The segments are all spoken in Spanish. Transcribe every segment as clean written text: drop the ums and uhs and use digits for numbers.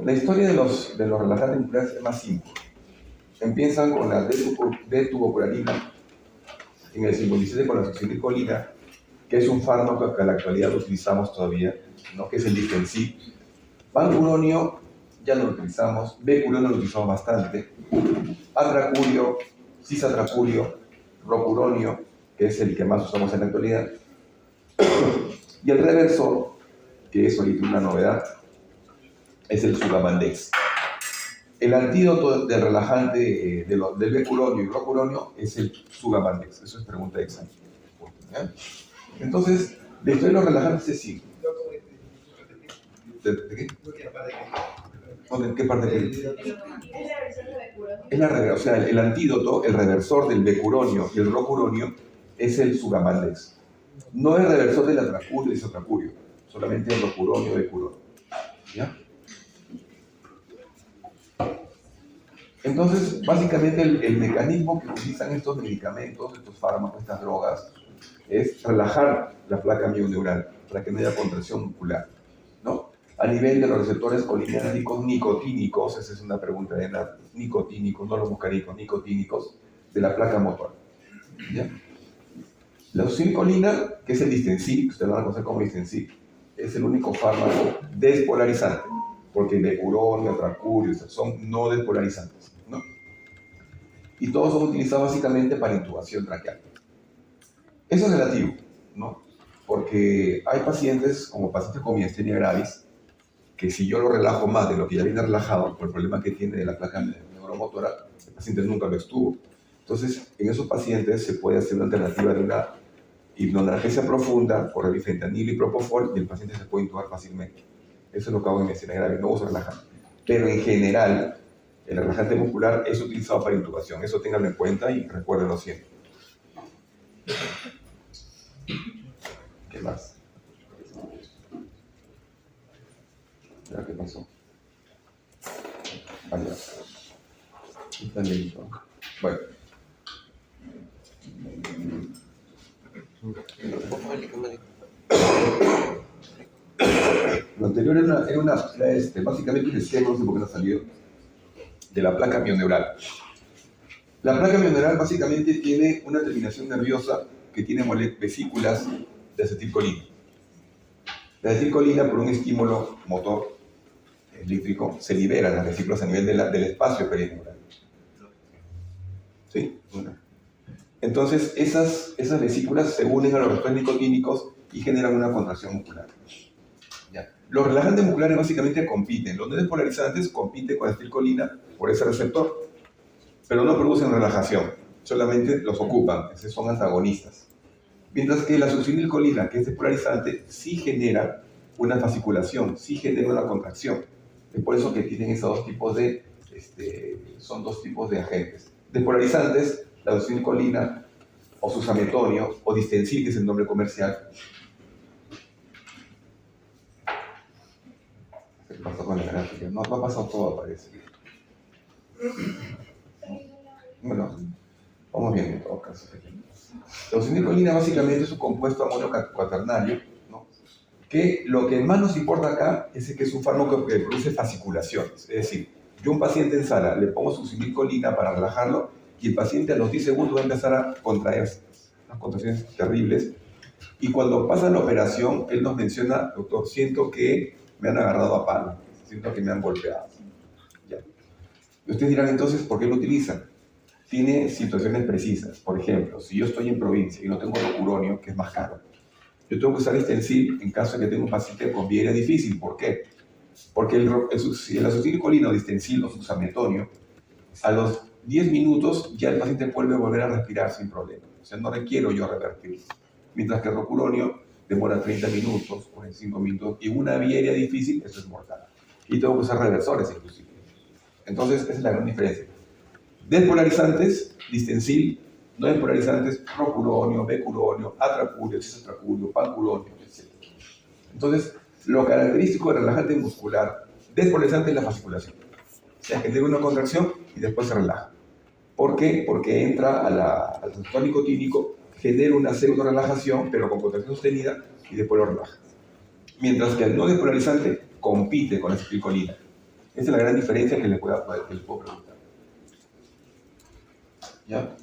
La historia de los relajantes musculares es más simple. Empiezan con la D-tubocularina, en el 57 con la succinilcolina, que es un fármaco que a la actualidad lo utilizamos todavía, ¿no? Que es el Distensid. Pancuronio ya no lo utilizamos, becuronio lo utilizamos bastante, atracurio, cisatracurio, rocuronio, que es el que más usamos en la actualidad, y el reversor, que es ahorita una novedad, es el Sugamandex. El antídoto del relajante del becuronio y rocuronio es el Sugamandex. Eso es pregunta de examen. ¿Ya? Entonces, la historia de los relajantes es simple. ¿De qué? ¿De qué parte? Es la reversión, o sea, el antídoto, el reversor del becuronio y el rocuronio es el Sugamandex. No el reversor del atracurio y cisatracurio, solamente el rocuronio y becuronio. ¿Ya? Entonces, básicamente el mecanismo que utilizan estos medicamentos, estos fármacos, estas drogas, es relajar la placa mioneural para que no haya contracción muscular, ¿no? A nivel de los receptores colinérgicos nicotínicos, esa es una pregunta de la nicotínicos, no los muscarínicos, nicotínicos, de la placa motora. ¿Ya? La succinilcolina, que es el Distensid, que ustedes van a conocer como Distensid, es el único fármaco despolarizante, porque el becuronio, atracurio, son no despolarizantes, ¿no? Y todos son utilizados básicamente para intubación traqueal. Eso es relativo, ¿no? Porque hay pacientes, como pacientes con miastenia gravis, que si yo lo relajo más de lo que ya viene relajado, por el problema que tiene de la placa neuromotora, el paciente nunca lo estuvo. Entonces, en esos pacientes se puede hacer una alternativa de una hipnoanalgesia profunda por ribifentanil y propofol y el paciente se puede intubar fácilmente. Eso es lo que hago en miastenia gravis, no uso relajante. Pero en general, el relajante muscular es utilizado para intubación. Eso ténganlo en cuenta y recuérdenlo siempre. ¿Qué más? ¿Ya qué pasó? Ah, ya. Está listo. Bueno. Lo anterior era básicamente un esquema, no sé por qué no salió, de la placa mioneural. La placa mioneural básicamente tiene una terminación nerviosa que tiene vesículas de acetilcolina. La acetilcolina, por un estímulo motor eléctrico, se libera las vesículas a nivel del espacio perineural. ¿Sí? Entonces, esas vesículas se unen a los receptores nicotínicos y generan una contracción muscular. ¿Ya? Los relajantes musculares básicamente compiten. Los no despolarizantes compiten con la acetilcolina por ese receptor, pero no producen relajación, solamente los ocupan, esos son antagonistas. Mientras que la succinilcolina, que es despolarizante, sí genera una fasciculación, sí genera una contracción. Es por eso que tienen esos dos tipos son dos tipos de agentes. Despolarizantes, la succinilcolina, o susametonio, o Distensid, que es el nombre comercial. ¿Qué pasó con la gráfica? No ha pasado todo, parece. Bueno, vamos bien en todo caso. La succinilcolina básicamente es un compuesto amonio cuaternario, ¿no? Que lo que más nos importa acá es que es un fármaco que produce fasciculaciones. Es decir, yo a un paciente en sala le pongo succinilcolina para relajarlo y el paciente a los 10 segundos va a empezar a contraerse, unas contracciones terribles. Y cuando pasa la operación, él nos menciona, doctor, siento que me han agarrado a palo, siento que me han golpeado. Ya. Y ustedes dirán entonces, ¿por qué lo utilizan? Tiene situaciones precisas. Por ejemplo, si yo estoy en provincia y no tengo rocuronio, que es más caro, yo tengo que usar Distensid en caso de que tenga un paciente con viaria difícil. ¿Por qué? Porque la succinilcolina o Distensid o susametonio, a los 10 minutos ya el paciente puede volver a respirar sin problema. O sea, no requiero yo revertir. Mientras que el rocuronio demora 30 minutos, 45 minutos, y una viaria difícil, eso es mortal. Y tengo que usar reversores inclusive. Entonces, esa es la gran diferencia. Despolarizantes, Distensid; no despolarizantes, rocuronio, becuronio, atracurio, cisatracurio, pancuronio, etc. Entonces, lo característico del relajante muscular despolarizante es la fasciculación. O sea, que tiene una contracción y después se relaja. ¿Por qué? Porque entra al receptor nicotínico, genera una pseudo relajación, pero con contracción sostenida, y después lo relaja. Mientras que el no despolarizante compite con la acetilcolina. Esa es la gran diferencia que les puedo preguntar. ¿Ya?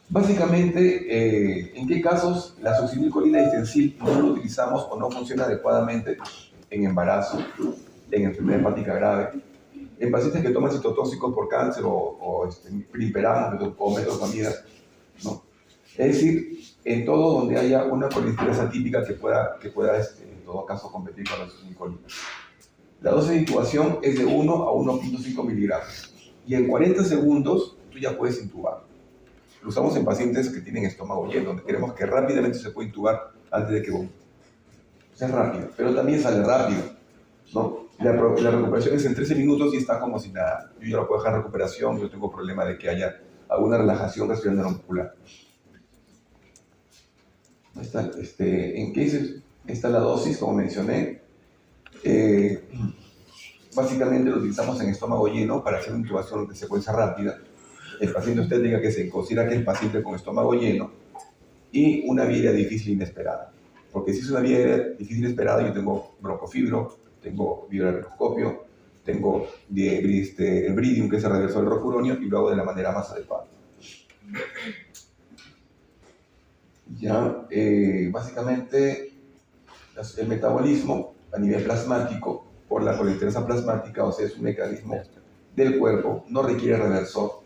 Básicamente, ¿en qué casos la succinilcolina distensil no lo utilizamos o no funciona adecuadamente? En embarazo, en enfermedad hepática grave, en pacientes que toman citotóxicos por cáncer o piperamo o metoclopramida, ¿no? Es decir, en todo donde haya una colinesterosa típica que pueda en todo caso, competir con la succinilcolina. La dosis de intubación es de 1 a 1.5 miligramos. Y en 40 segundos tú ya puedes intubar. Lo usamos en pacientes que tienen estómago lleno, donde queremos que rápidamente se pueda intubar antes de que vomite. Es rápido, pero también sale rápido, ¿no? La recuperación es en 13 minutos y está como si nada. Yo ya lo puedo dejar en recuperación, yo tengo problema de que haya alguna relajación respiratoria muscular. ¿En qué está la dosis? Como mencioné, básicamente lo utilizamos en estómago lleno para hacer una intubación de secuencia rápida. El paciente usted diga que se considera que es paciente con estómago lleno y una vía difícil inesperada. Porque si es una vía difícil inesperada, yo tengo broncofibro, tengo vibroscopio, tengo el bridium, que es el reverso del rocuronio, y lo hago de la manera más adecuada. Ya, básicamente, el metabolismo a nivel plasmático, por la colinesterosa plasmática, o sea, es un mecanismo del cuerpo, no requiere reversor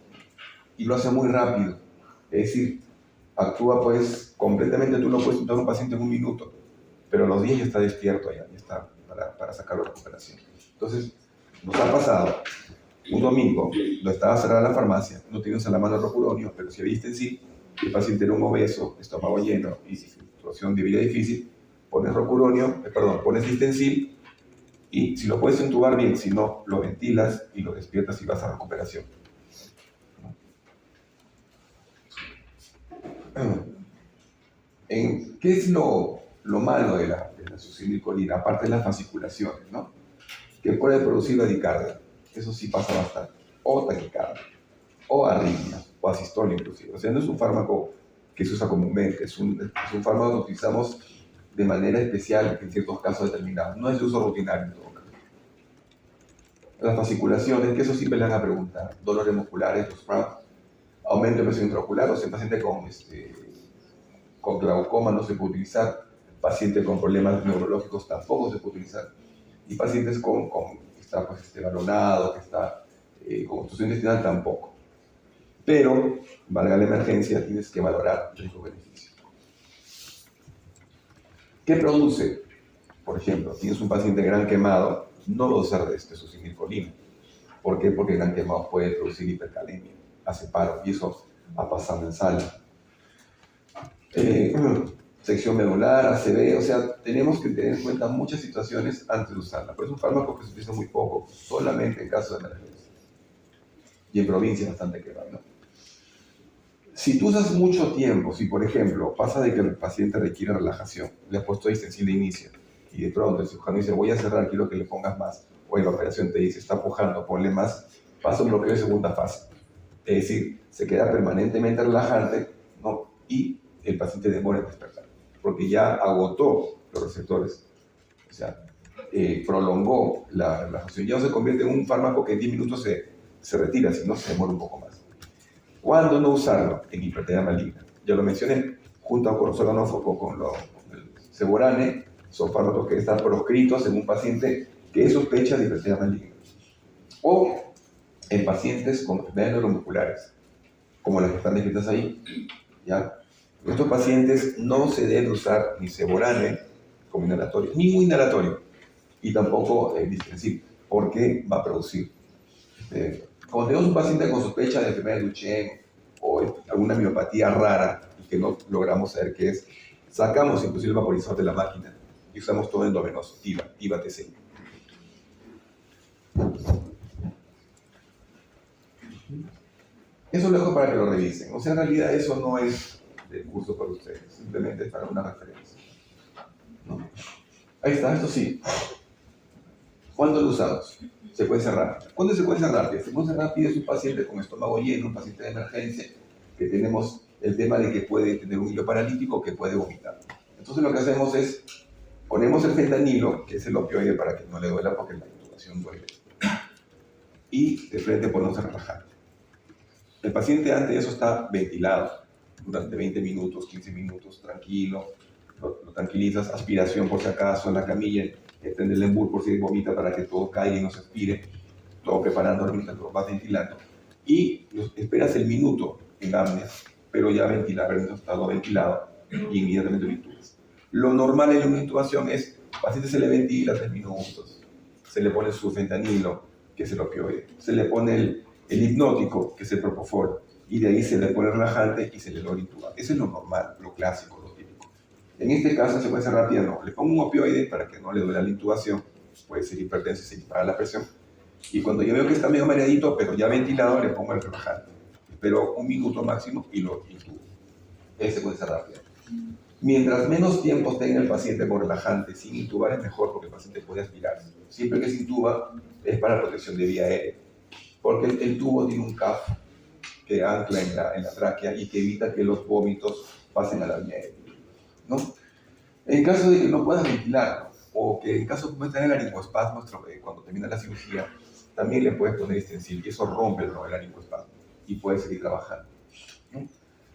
y lo hace muy rápido. Es decir, actúa pues completamente, tú no puedes intubar a un paciente en un minuto, pero a los 10 ya está despierto, ya está para sacarlo de recuperación. Entonces, nos ha pasado un domingo, lo estaba cerrada la farmacia, no teníamos a la mano el rocuronio, pero si viste en sí, el paciente era un obeso, estómago lleno y situación de vida difícil, pones rocuronio, pones distensil, y si lo puedes intubar bien, si no, lo ventilas y lo despiertas y vas a recuperación. ¿Qué es lo malo de la succinilcolina? Aparte de las fasciculaciones, ¿no? Que puede producir bradicardia, eso sí pasa bastante, o taquicardia, o arritmia, o asistolia inclusive. O sea, no es un fármaco que se usa comúnmente, es un fármaco que utilizamos de manera especial en ciertos casos determinados, no es de uso rutinario en todo caso. Las fasciculaciones, que eso siempre le van a preguntar, dolores musculares, los cramps, aumento de presión intraocular, o sea, paciente con glaucoma no se puede utilizar, pacientes con problemas neurológicos tampoco se puede utilizar, y pacientes que está balonado, que está con obstrucción intestinal tampoco. Pero, valga la emergencia, tienes que valorar riesgo-beneficio. ¿Qué produce? Por ejemplo, tienes un paciente gran quemado, no lo usar de succinilcolina. ¿Por qué? Porque el gran quemado puede producir hipercalemia, hace paro, y eso ha pasado en sala. Sección medular, ACV, o sea, tenemos que tener en cuenta muchas situaciones antes de usarla. Pero es un fármaco que se utiliza muy poco, solamente en caso de emergencia. Y en provincia bastante quemado, ¿no? Si tú usas mucho tiempo, si por ejemplo pasa de que el paciente requiere relajación, le has puesto distensil de inicio, y de pronto el cirujano dice, voy a cerrar, quiero que le pongas más, o en la operación te dice, está pujando, ponle más, pasa un bloqueo de segunda fase. Es decir, se queda permanentemente relajante, ¿no? Y el paciente demora en despertar, porque ya agotó los receptores, o sea, prolongó la relajación, ya no se convierte en un fármaco que en 10 minutos se retira, sino se demora un poco más. ¿Cuándo no usarlo? En hipertensión maligna. Ya lo mencioné, junto con solanófoco, con el Seborane, son fármacos que están proscritos en un paciente que es sospecha de hipertensión maligna. O en pacientes con enfermedades neuromusculares, como las que están descritas ahí. ¿Ya? Estos pacientes no se deben usar ni Seborane como inhalatorio, ni muy inhalatorio, y tampoco distensil, porque va a producir. Cuando tenemos un paciente con sospecha de enfermedad de Duchenne o alguna miopatía rara y que no logramos saber qué es, sacamos inclusive el vaporizador de la máquina y usamos todo endovenoso, IVA-TC. Eso lo dejo para que lo revisen. O sea, en realidad eso no es del curso para ustedes, simplemente es para una referencia, ¿no? Ahí está, esto sí. ¿Cuándo lo usamos? Secuencia rápida. ¿Cuándo es secuencia rápida? Secuencia rápida es un paciente con estómago lleno, un paciente de emergencia, que tenemos el tema de que puede tener un hilo paralítico, que puede vomitar. Entonces lo que hacemos es, ponemos el fentanilo, que es el opioide para que no le duela porque la intubación duele. y de frente ponemos el relajante. El paciente antes de eso está ventilado durante 20 minutos, 15 minutos, tranquilo, lo tranquilizas, aspiración por si acaso en la camilla, extende el embur por si vomita para que todo caiga y no se aspire, todo preparando mientras lo vas ventilando. Y esperas el minuto en apneas, pero ya ventilado, en estado ventilado, y inmediatamente lo intubas. Lo normal en una intubación es, al paciente se le ventila 3 minutos, se le pone su fentanilo, que es el opioide, se le pone el hipnótico, que es el propofol, y de ahí se le pone el relajante y se le logra intubar. Eso es lo normal, lo clásico, lo típico. En este caso, se puede hacer rápido, no. Le pongo un opioide para que no le duela la intubación, puede ser hipertenso y se dispara la presión. Y cuando yo veo que está medio mareadito, pero ya ventilado, le pongo el relajante. Espero un minuto máximo y lo intubo. Ese puede ser rápido. Mientras menos tiempo tenga el paciente con relajante sin intubar es mejor porque el paciente puede aspirarse. Siempre que se intuba es para protección de vía aérea. Porque el tubo tiene un CAF que ancla en la tráquea y que evita que los vómitos pasen a la vía aérea, ¿no? En caso de que no puedas ventilar, o que en caso de tener el laringoespasmo, cuando termina la cirugía, también le puedes poner extensivo y eso rompe el laringoespasmo y puedes seguir trabajando, ¿no?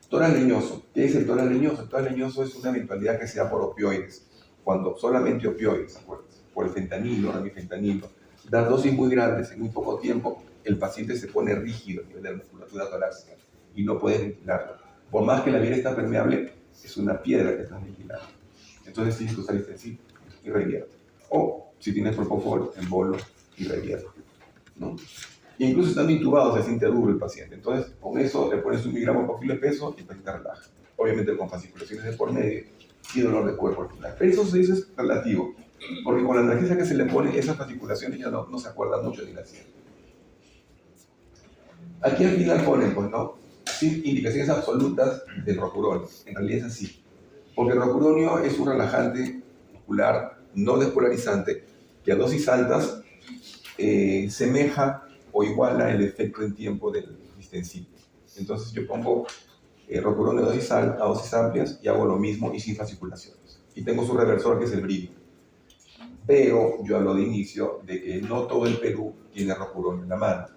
Tórax leñoso. ¿Qué es el tórax leñoso? El tórax leñoso es una eventualidad que se da por opioides, cuando solamente opioides, acuérdense, por el fentanilo, remifentanilo, da dosis muy grandes en muy poco tiempo, el paciente se pone rígido a nivel de la musculatura torácica y no puede ventilarlo. Por más que la vía está permeable, es una piedra que estás ventilando. Entonces tienes que usar extensivo y revierte. O si tienes propofol, embolo y revierte, ¿no? E incluso estando intubado se siente duro el paciente. Entonces con eso le pones 1 miligramo por kilo de peso y el paciente relaja. Obviamente con fasciculaciones de por medio y dolor de cuerpo al final. Pero eso se dice es relativo, porque con la analgesia que se le pone, esas fasciculaciones ya no se acuerdan mucho ni la sienten. Aquí al final ponen, pues, ¿no? Sin indicaciones absolutas del rocuronio. En realidad es así. Porque el rocuronio es un relajante muscular no despolarizante que a dosis altas semeja o iguala el efecto en tiempo del distensivo. Entonces yo pongo rocuronio a dosis amplias y hago lo mismo y sin fasciculaciones. Y tengo su reversor que es el brillo. Pero yo hablo de inicio de que no todo el Perú tiene rocuronio en la mano.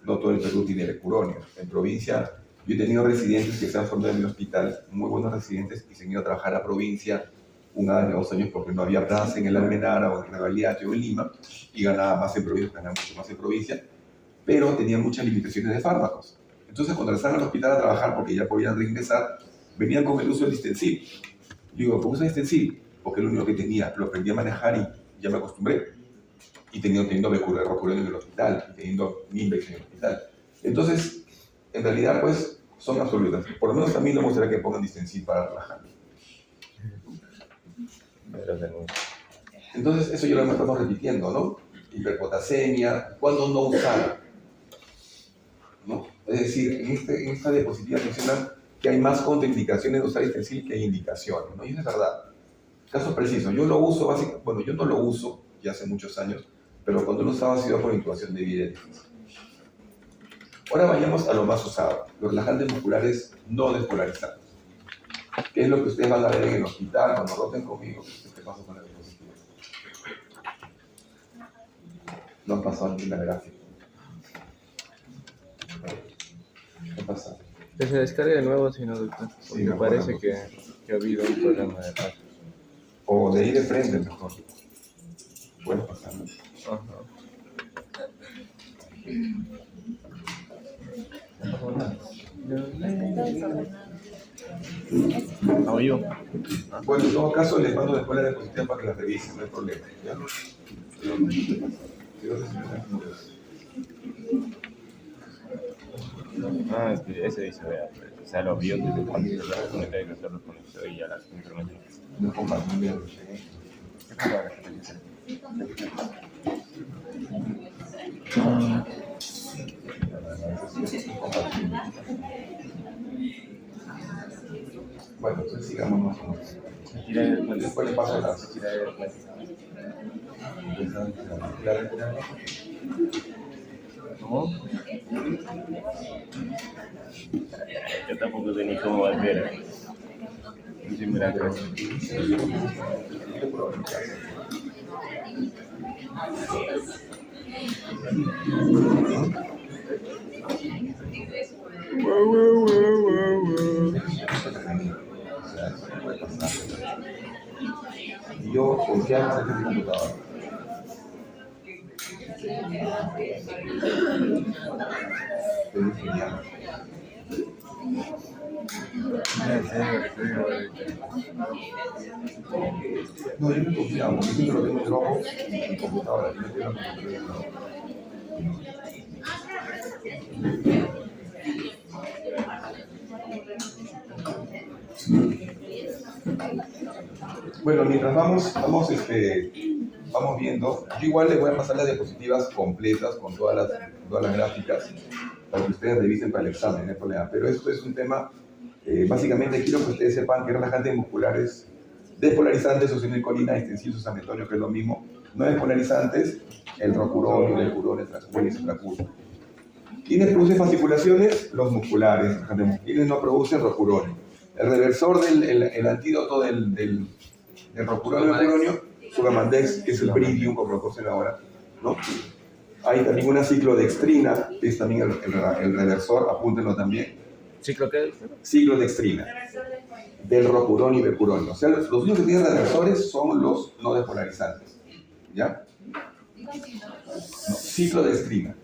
No todo el Perú tiene rocuronio. En provincia, yo he tenido residentes que se han formado en mi hospital, muy buenos residentes, y se han ido a trabajar a provincia 1 año, 2 años, porque no había plaza en el Almenara o en Revaliate o en Lima, y ganaba más en provincia, ganaba mucho más en provincia, pero tenía muchas limitaciones de fármacos. Entonces, cuando estaban al hospital a trabajar, porque ya podían reingresar, venían con el uso del Distensil. Digo, ¿cómo usa Distensil? Porque es lo único que tenía, lo aprendí a manejar y ya me acostumbré. Y teniendo rocuronio en el hospital, y teniendo Nimbex en el hospital. Entonces, en realidad, pues, son absolutas. Por lo menos a mí no me gustaría que pongan Distensil para relajar. Entonces, eso ya lo estamos repitiendo, ¿no? Hiperpotasemia, ¿cuándo no usar? ¿No? Es decir, en esta diapositiva mencionan que hay más contraindicaciones de usar Distensil que hay indicaciones, ¿no? Y eso es verdad. Caso preciso, yo lo uso básicamente, bueno, yo no lo uso ya hace muchos años, pero cuando lo usaba ha sido por intubación de vía difícil. Ahora vayamos a lo más usado, los relajantes musculares no despolarizados. ¿Qué es lo que ustedes van a ver en el hospital cuando roten conmigo? ¿Qué pasa con la diapositiva? No han pasado ni la gráfica. ¿Qué pasa? Que se descargue de nuevo, si no, doctor. Porque Sí, parece que ha habido un problema de paso. O de ahí de frente, mejor. Puede pasar. Ajá. ¿How are you? Bueno, en todo caso, les mando después la diapositiva para que la revisen, no hay problema. ¿Ya? Ah, es que ese dice, vea, o sea, lo vio desde cuando se lo conectó y se lo conectó y ya las implementó. No pongas muy bien. Bueno, entonces sigamos más o menos. Después le paso las. ¿Cómo? Yo tampoco sé ni cómo va a ser. Sí, mira, O sea, eso no puede pasar. Y yo confianza en mi computadora. Es genial. No, yo no confiaba, porque siempre lo tengo en Dropbox en mi computadora. Yo no tengo la computadora en Dropbox. Bueno, mientras vamos viendo, yo igual les voy a pasar las diapositivas completas con todas las gráficas para que ustedes revisen para el examen, no hay problema. Pero esto es un tema, básicamente quiero que ustedes sepan que relajantes musculares, despolarizantes, succinilcolina, extensivos, San Antonio, que es lo mismo, no despolarizantes, el rocurón, el curón, el transcurón y el supracurón. ¿Quiénes producen fasciculaciones? Los musculares. ¿Quiénes no producen rocurón? El reversor el antídoto del rocurón y mecuronio, Sugamandex, que es el Bridium, como lo conocen ahora, ¿no? Hay también una ciclodextrina, que es también el reversor, apúntenlo también. ¿Ciclo qué? Ciclodextrina, del rocurón y mecuronio. O sea, los únicos que tienen reversores son los no despolarizantes, ¿ya? No, ciclodextrina.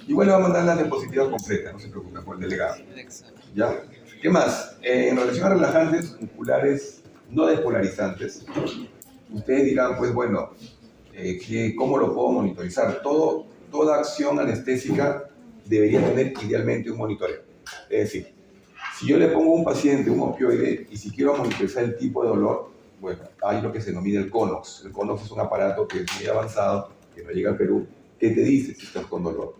Igual le va a mandar la diapositiva completa, no se preocupe, por el delegado. ¿Ya? ¿Qué más? En relación a relajantes musculares no despolarizantes, ustedes dirán, pues bueno, ¿cómo lo puedo monitorizar? Toda acción anestésica debería tener idealmente un monitoreo. Es decir, si yo le pongo a un paciente un opioide y si quiero monitorizar el tipo de dolor, bueno, hay lo que se denomina el CONOX. El CONOX es un aparato que es muy avanzado, que no llega al Perú, que te dice si estás con dolor,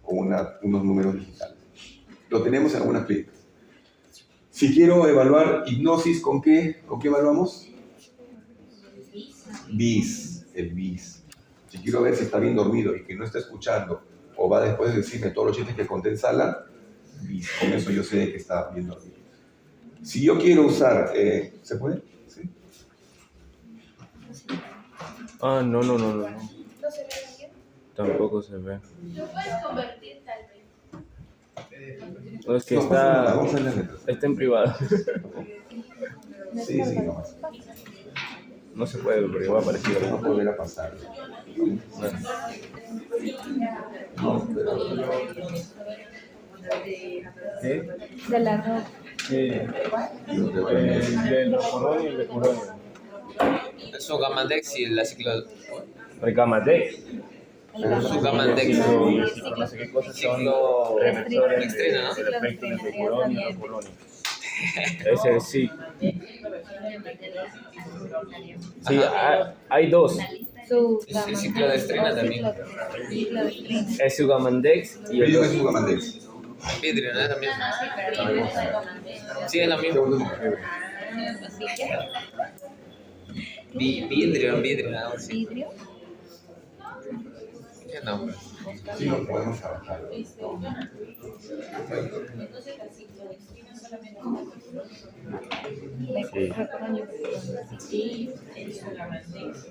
con unos números digitales. Lo tenemos en algunas clínicas. Si quiero evaluar hipnosis, ¿con qué evaluamos? BIS, el BIS. Si quiero ver si está bien dormido y que no está escuchando, o va después de decirme todos los chistes que conté en sala, BIS, con eso yo sé que está bien dormido. Si yo quiero usar, ¿se puede? ¿Sí? Ah, no. ¿No se ve bien? Tampoco se ve. Lo puedes convertir tal vez. No, es que No, pasa nada, vamos a ver las letras. está en privado. Sí, nomás. No se puede, porque va a aparecer. No volver a pasar. No, pero... ¿Qué? De la ropa. Sí. Del rocurón y el mecuronio. El Sugamandex y la ciclo... Recamadex. Sugamandex. No sé qué cosas son los reversores Dextrina, ¿no? del efecto del mecuronio y el rocurón. Ese sí. Sí, hay dos. Sí, ciclodextrina también. El Sugamandex y el Yo es Sugamandex. Vidrio, ¿no? También. Sí, es la misma. Vidrio, ¿no? Sí. ¿Vidrio? ¿Qué nombre? Sí, lo podemos trabajar. Sí,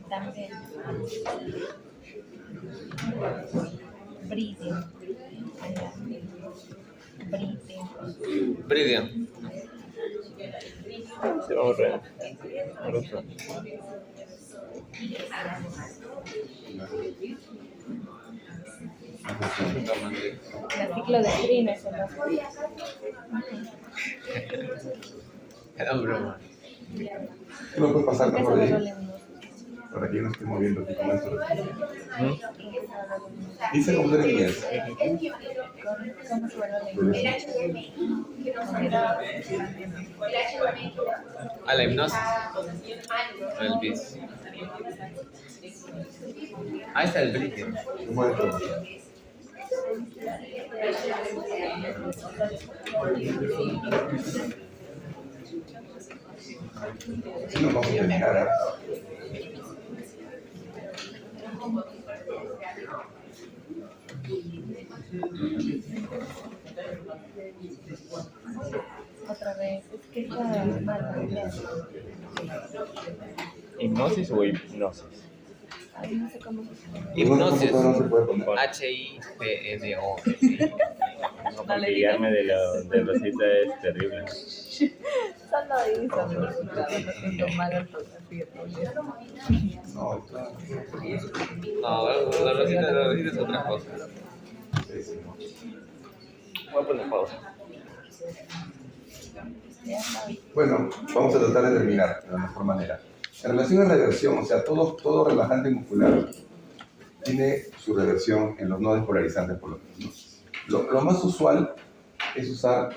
también. Bridio. Bridio. Sí, vamos a ver. Por otro. La ciclodextrina es el Era broma. ¿Tú me puedes pasar mejor de ahí? otro. Para que yo no esté moviendo aquí con esto. Dice como de inglés. ¿Cómo se vuelve? A la hipnosis. El bis. Ahí está el bridio. ¿Cómo es esto? Sí, nos vamos a terminar. Otra vez, es que está mal. ¿Hipnosis o hipnosis? Ay, no sé cómo se llama. En una Hipnosis. computadora no se puede poner. HIPNO. No, porque guiarme de Rosita es terrible. Solo hizo, pero claro, no siento mal ortografía. No, claro. No, la rosita es otra cosa. Sí, sí. Voy a poner pausa. Bueno, vamos a tratar de terminar de la mejor manera. En relación a reversión, o sea, todo relajante muscular tiene su reversión en los no despolarizantes por lo menos, ¿no? Lo más usual es usar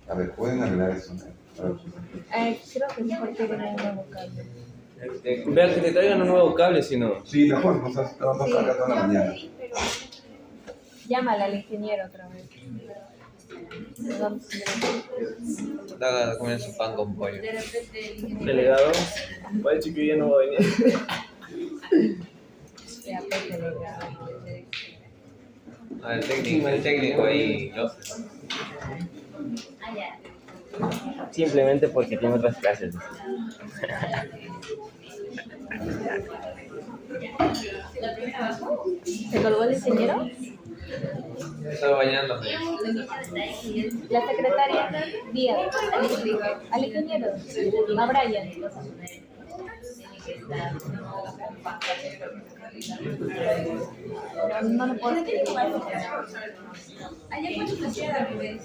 a ver, pueden arreglar eso, ¿no? A ver. Creo que es mejor que viene el nuevo cable. Vean que te traigan un nuevo cable, si no. Sí, mejor, no vamos a cargar toda la mañana. Llámala al ingeniero otra vez. Da a comer su pan con pollo. Delegado, parece que ya no va a venir. Ya, pues, delegado. El técnico ahí, ¿no? Simplemente porque tiene otras clases. ¿Se colgó el ingeniero? Estaba bañándome. La secretaria, Díaz, al ingeniero, a Brian. No lo puedo escribir.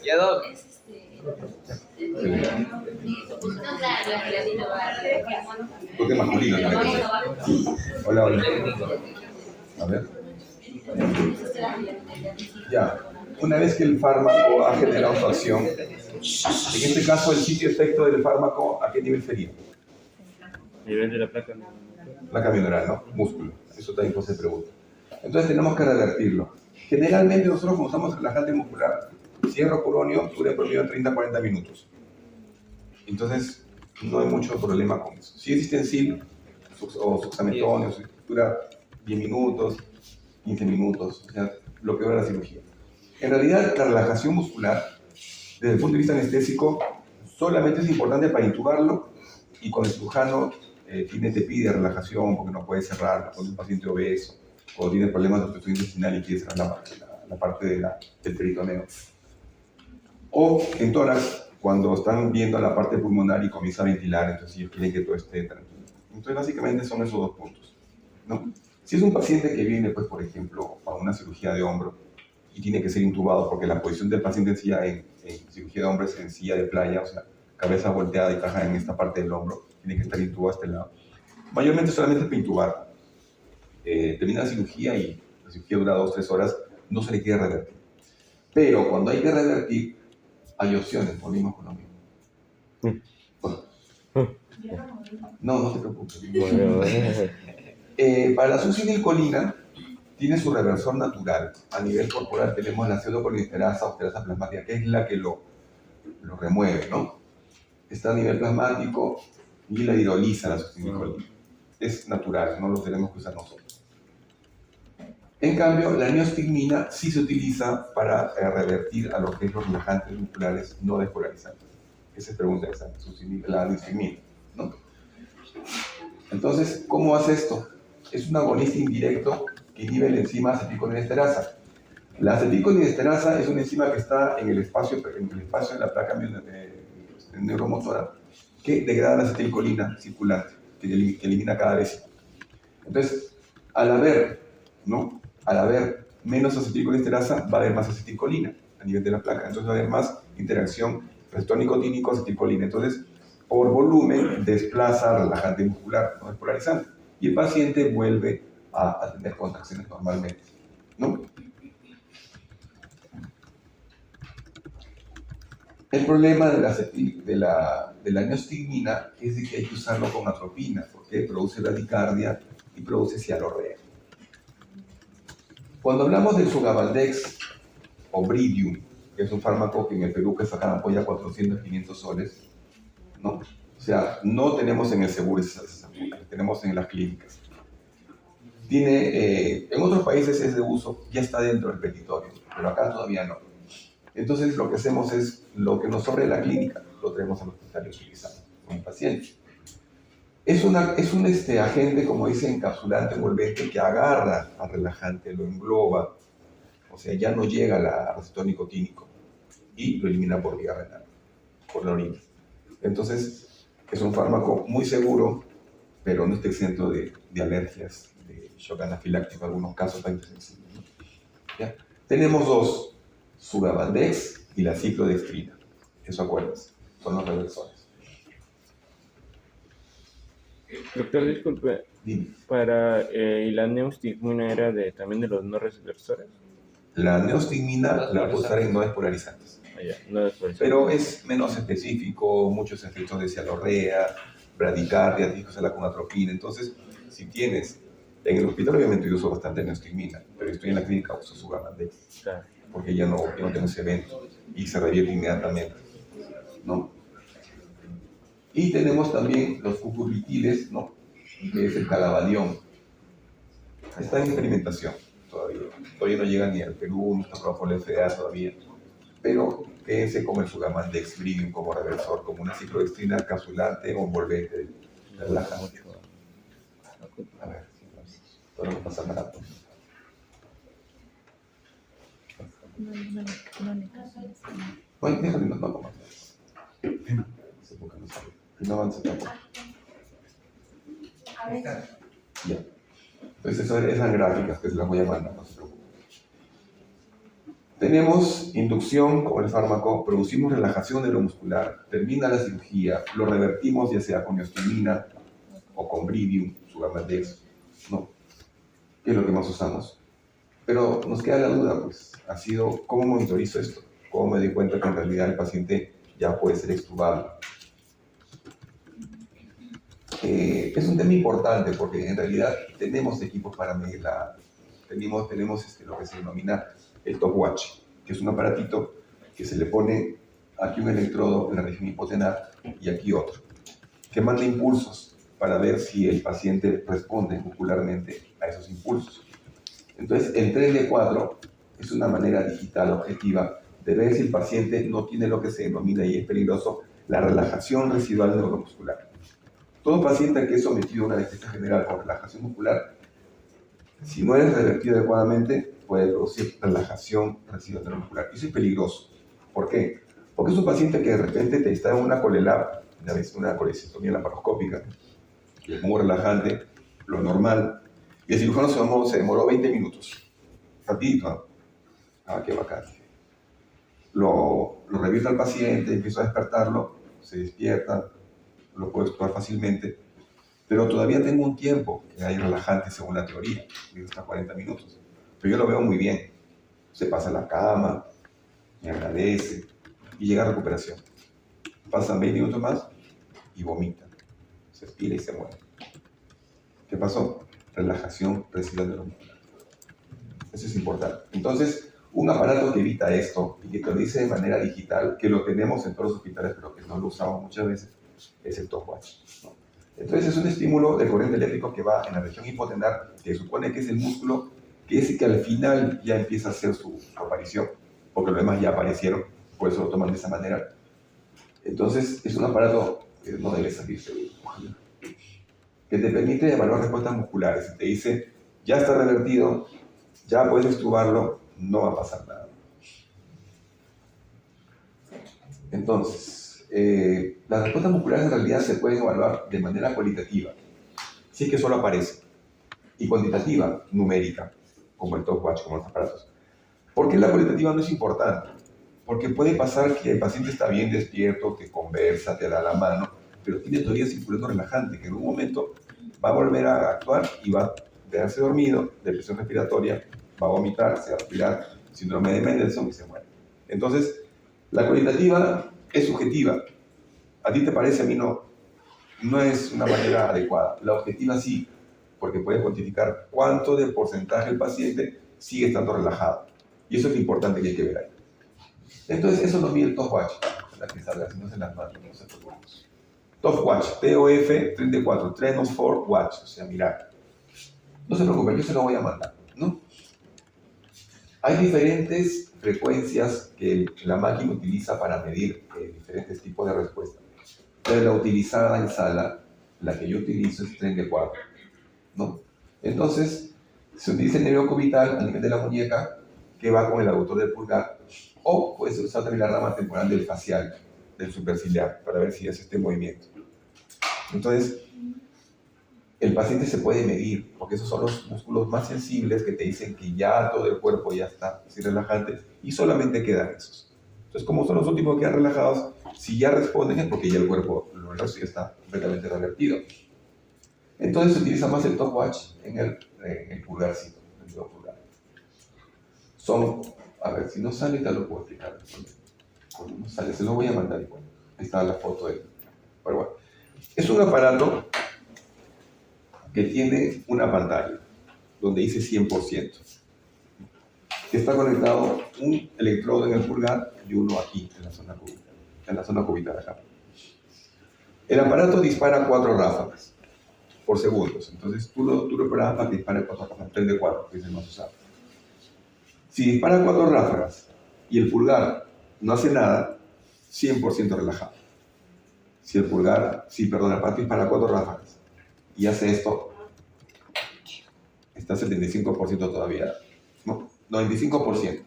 Ya, Doc. Porque es masculino también. Hola, hola. A ver. Ya. Una vez que el fármaco ha generado su acción, en este caso el sitio efecto del fármaco, ¿a qué nivel sería? Nivel de la placa. La camionera, ¿no? Músculo. Eso también se pregunta. Entonces tenemos que revertirlo. Generalmente nosotros cuando usamos relajante muscular, cierro curonio, dura en promedio 30-40 minutos. Entonces no hay mucho problema con eso. Si existe Sil o suxametón, dura 10 minutos, 15 minutos, o sea, lo que dura la cirugía. En realidad, la relajación muscular, desde el punto de vista anestésico, solamente es importante para intubarlo y cuando el cirujano te pide relajación porque no puede cerrar, cuando es un paciente obeso o tiene problemas de obstrucción intestinal y quiere cerrar la parte del peritoneo. O en tórax, cuando están viendo la parte pulmonar y comienza a ventilar, entonces ellos quieren que todo esté tranquilo. Entonces, básicamente son esos dos puntos, ¿no? Si es un paciente que viene, pues, por ejemplo, a una cirugía de hombro y tiene que ser intubado porque la posición del paciente en cirugía de hombro es en silla de playa, o sea, cabeza volteada y caja en esta parte del hombro, tiene que estar intubado a este lado. Mayormente solamente es para intubar. Termina la cirugía y la cirugía dura 2-3 horas, no se le quiere revertir. Pero cuando hay que revertir, hay opciones, volvimos con lo mismo. No te preocupes. Para la succinilcolina tiene su reversor natural. A nivel corporal tenemos la pseudocolinsterasa o esterasa plasmática, que es la que lo remueve, ¿no? Está a nivel plasmático y la hidroliza la succinilcolina. Es natural, no lo tenemos que usar nosotros. En cambio, la neostigmina sí se utiliza para revertir a lo que es los relajantes musculares no despolarizantes. Esa es pregunta exacta, la neostigmina, ¿no? Entonces, ¿cómo hace esto? Es un agonista indirecto que inhibe la enzima acetilcolinesterasa. La acetilcolinesterasa es una enzima que está en el espacio de la placa neuromotora que degrada la acetilcolina circulante, que elimina cada vez. Entonces, al haber menos acetilcolinesterasa, va a haber más acetilcolina a nivel de la placa. Entonces va a haber más interacción receptor nicotínico, acetilcolina. Entonces, por volumen, desplaza relajante muscular, no despolarizante. Y el paciente vuelve a tener contracciones normalmente, ¿no? El problema de la neostigmina es de que hay que usarlo con atropina, porque produce bradicardia y produce cialorrea. Cuando hablamos del Sugabaldex o Bridium, que es un fármaco que en el Perú que sacan apoya 400-500 soles, ¿no? O sea, no tenemos en el seguro esas apoyas, tenemos en las clínicas. En otros países es de uso, ya está dentro del petitorio, pero acá todavía no. Entonces lo que hacemos es lo que nos sobre la clínica. lo traemos al hospital y utilizamos con el paciente. Es un agente, como dice, encapsulante envolvente que agarra al relajante, lo engloba, o sea, ya no llega al receptor nicotínico y lo elimina por vía renal, por la orina. Entonces, es un fármaco muy seguro, pero no está exento de alergias, de shock anafiláctico, en algunos casos bastante sensibles, ¿no? ¿Ya? Tenemos dos, Sugamaldex y la ciclodextrina. Eso acuérdense, son los reversores. Doctor, disculpe, Dime. ¿y la neostigmina era también de los no reversores? La neostigmina la puedo usar en no despolarizantes, No después. pero es menos específico, muchos efectos de cialorrea, bradicardia, tienes que usarla con atropina. Entonces, si tienes, en el hospital obviamente yo uso bastante neostigmina, pero estoy en la clínica uso Sugamaldex, Claro. porque ya no tengo ese evento y se revierte inmediatamente, ¿no? Y tenemos también los cucurbitiles, ¿no? Que es el calabalión. Está en experimentación todavía. Todavía no llega ni al Perú, no está aprobado por la FDA todavía. Pero quédense con el Sugamaldex Brivium como reversor, como una ciclodextrina capsulante o envolvente. Relaja mucho. A ver, todo lo que pasa nada. Bueno, déjame no más. No avance tampoco. Ya. Entonces, esas gráficas que se las voy a mandar, no se preocupen. Tenemos inducción con el fármaco, producimos relajación neuromuscular, termina la cirugía, lo revertimos ya sea con neostigmina o con Brivium, Sugamaldex, ¿no? ¿Qué es lo que más usamos? Pero nos queda la duda, pues, ha sido, ¿cómo monitorizo esto? ¿Cómo me doy cuenta que en realidad el paciente ya puede ser extubable? Es un tema importante porque en realidad tenemos equipos para medir tenemos lo que se denomina el Top Watch, que es un aparatito que se le pone aquí un electrodo en la región hipotenar y aquí otro, que manda impulsos para ver si el paciente responde muscularmente a esos impulsos. Entonces, el 3D4 es una manera digital objetiva de ver si el paciente no tiene lo que se denomina, y es peligroso, la relajación residual neuromuscular. Todo paciente que es sometido a una anestesia general con relajación muscular, si no es revertido adecuadamente, puede producir relajación residual neuromuscular. Y eso es peligroso. ¿Por qué? Porque es un paciente que de repente te está en una colelab, una colecitomía laparoscópica, que es muy relajante, lo normal, y el cirujano se demoró 20 minutos. Rapidito, ¿no? Ah, qué bacán. Lo revierte al paciente, empieza a despertarlo, se despierta, lo puedo actuar fácilmente, pero todavía tengo un tiempo que hay relajante según la teoría, hasta 40 minutos. Pero yo lo veo muy bien. Se pasa a la cama, me agradece y llega a recuperación. Pasan 20 minutos más y vomita, se expira y se muere. ¿Qué pasó? Relajación residual neuromuscular. Eso es importante. Entonces, un aparato que evita esto y que te lo dice de manera digital, que lo tenemos en todos los hospitales, pero que no lo usamos muchas veces, es el Top Watch, ¿no? Entonces es un estímulo de corriente eléctrico que va en la región hipotenar, que supone que es el músculo que es el que al final ya empieza a hacer su aparición, porque los demás ya aparecieron, por eso lo toman de esa manera. Entonces es un aparato que no debe salirse, que te permite evaluar respuestas musculares. Si te dice, ya está revertido, ya puedes extubarlo, no va a pasar nada. Entonces, las respuestas musculares en realidad se pueden evaluar de manera cualitativa, si es que solo aparece, y cuantitativa, numérica, como el Top Watch, como los aparatos. ¿Por qué la cualitativa no es importante? Porque puede pasar que el paciente está bien despierto, te conversa, te da la mano, pero tiene todavía circulando relajante, que en un momento va a volver a actuar y va a quedarse dormido, depresión respiratoria, va a vomitar, se va a respirar, síndrome de Mendelssohn y se muere. Entonces, la cualitativa es subjetiva. A ti te parece, a mí no. No es una manera adecuada. La objetiva sí, porque puedes cuantificar cuánto del porcentaje el paciente sigue estando relajado. Y eso es lo importante que hay que ver ahí. Entonces, eso nos mide el Top Watch. La que salga, si no se las mando, no se preocupen. Top Watch, TOF 34, Trenos for Watch. O sea, mirar. No se preocupen, yo se lo voy a mandar, ¿no? Hay diferentes frecuencias que la máquina utiliza para medir diferentes tipos de respuestas. Pero la utilizada en sala, la que yo utilizo es tren de 4, ¿no? Entonces, se utiliza el nervio cubital a nivel de la muñeca, que va con el aductor del pulgar, o puede ser usar también la rama temporal del facial, del superciliar, para ver si hace este movimiento. Entonces, el paciente se puede medir, porque esos son los músculos más sensibles que te dicen que ya todo el cuerpo ya está así relajante, y solamente quedan esos. Entonces, como son los últimos que quedan relajados, si ya responden es porque ya el cuerpo, el resto ya está completamente revertido. Entonces se utiliza más el top watch en el pulgarcito, en el dedo pulgar. Son, a ver, si no sale, te lo puedo explicar. Cuando no sale, se lo voy a mandar igual. Ahí está la foto de él. Pero bueno, es un aparato que tiene una pantalla donde dice 100%. Que está conectado un electrodo en el pulgar y uno aquí, en la zona cubital acá. El aparato dispara 4 ráfagas por segundos. Entonces tú lo programas para que dispare 4 ráfagas, 3 de 4, que es el más usado. Si dispara 4 ráfagas y el pulgar no hace nada, 100% relajado. Si el aparato dispara 4 ráfagas y hace esto, está 75% todavía, no, 95%.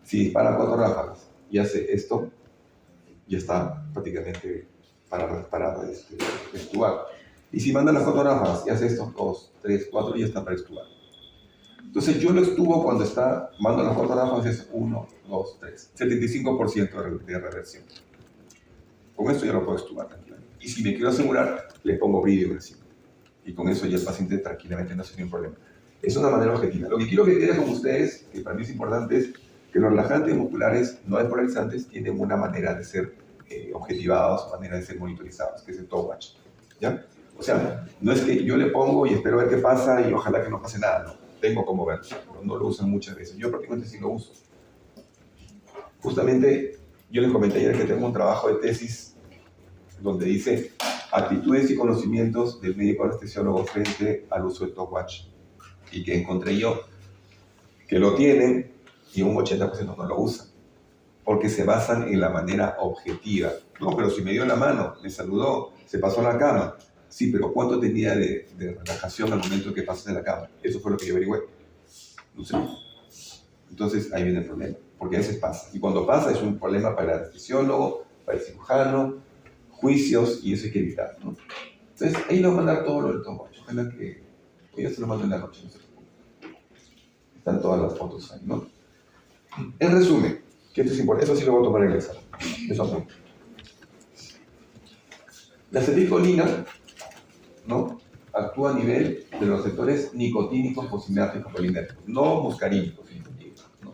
Si dispara 4 ráfagas y hace esto, ya está prácticamente para extubar. Y si manda las 4 ráfagas y hace esto, 2, 3, 4, ya está para extubar. Entonces yo lo extubo cuando mando las 4 ráfagas, es 1, 2, 3, 75% de reversión. Con esto ya lo puedo extubar tranquilamente. Y si me quiero asegurar, le pongo brillo encima. Y con eso ya el paciente tranquilamente no tiene ningún problema. Es una manera objetiva. Lo que quiero que quede con ustedes, que para mí es importante, es que los relajantes musculares no despolarizantes tienen una manera de ser objetivados, manera de ser monitorizados, que es el top watch. ¿Ya? O sea, no es que yo le pongo y espero ver qué pasa y ojalá que no pase nada, no. Tengo como verlo, pero no lo usan muchas veces. Yo prácticamente sí lo uso. Justamente, yo les comenté ayer que tengo un trabajo de tesis donde dice actitudes y conocimientos del médico anestesiólogo frente al uso del top watch. Y que encontré yo que lo tienen y un 80% no lo usan. Porque se basan en la manera objetiva. No, pero si me dio la mano, me saludó, se pasó a la cama. Sí, pero ¿cuánto tenía de relajación al momento que pasó de la cama? Eso fue lo que yo averigüé. No sé. Entonces ahí viene el problema, porque a veces pasa. Y cuando pasa es un problema para el anestesiólogo, para el cirujano, juicios, y eso hay que evitar, ¿no? Entonces ahí le voy a mandar todo lo del top watch. Ojalá que hoy ya se lo mando en la noche, no se preocupe. Están todas las fotos ahí, ¿no? En resumen, que esto es importante, eso sí lo voy a tomar en el examen. Eso apunto. La acetilcolina, ¿no?, actúa a nivel de los receptores nicotínicos, postsinápticos, colinérgicos, no muscarínicos, ¿no?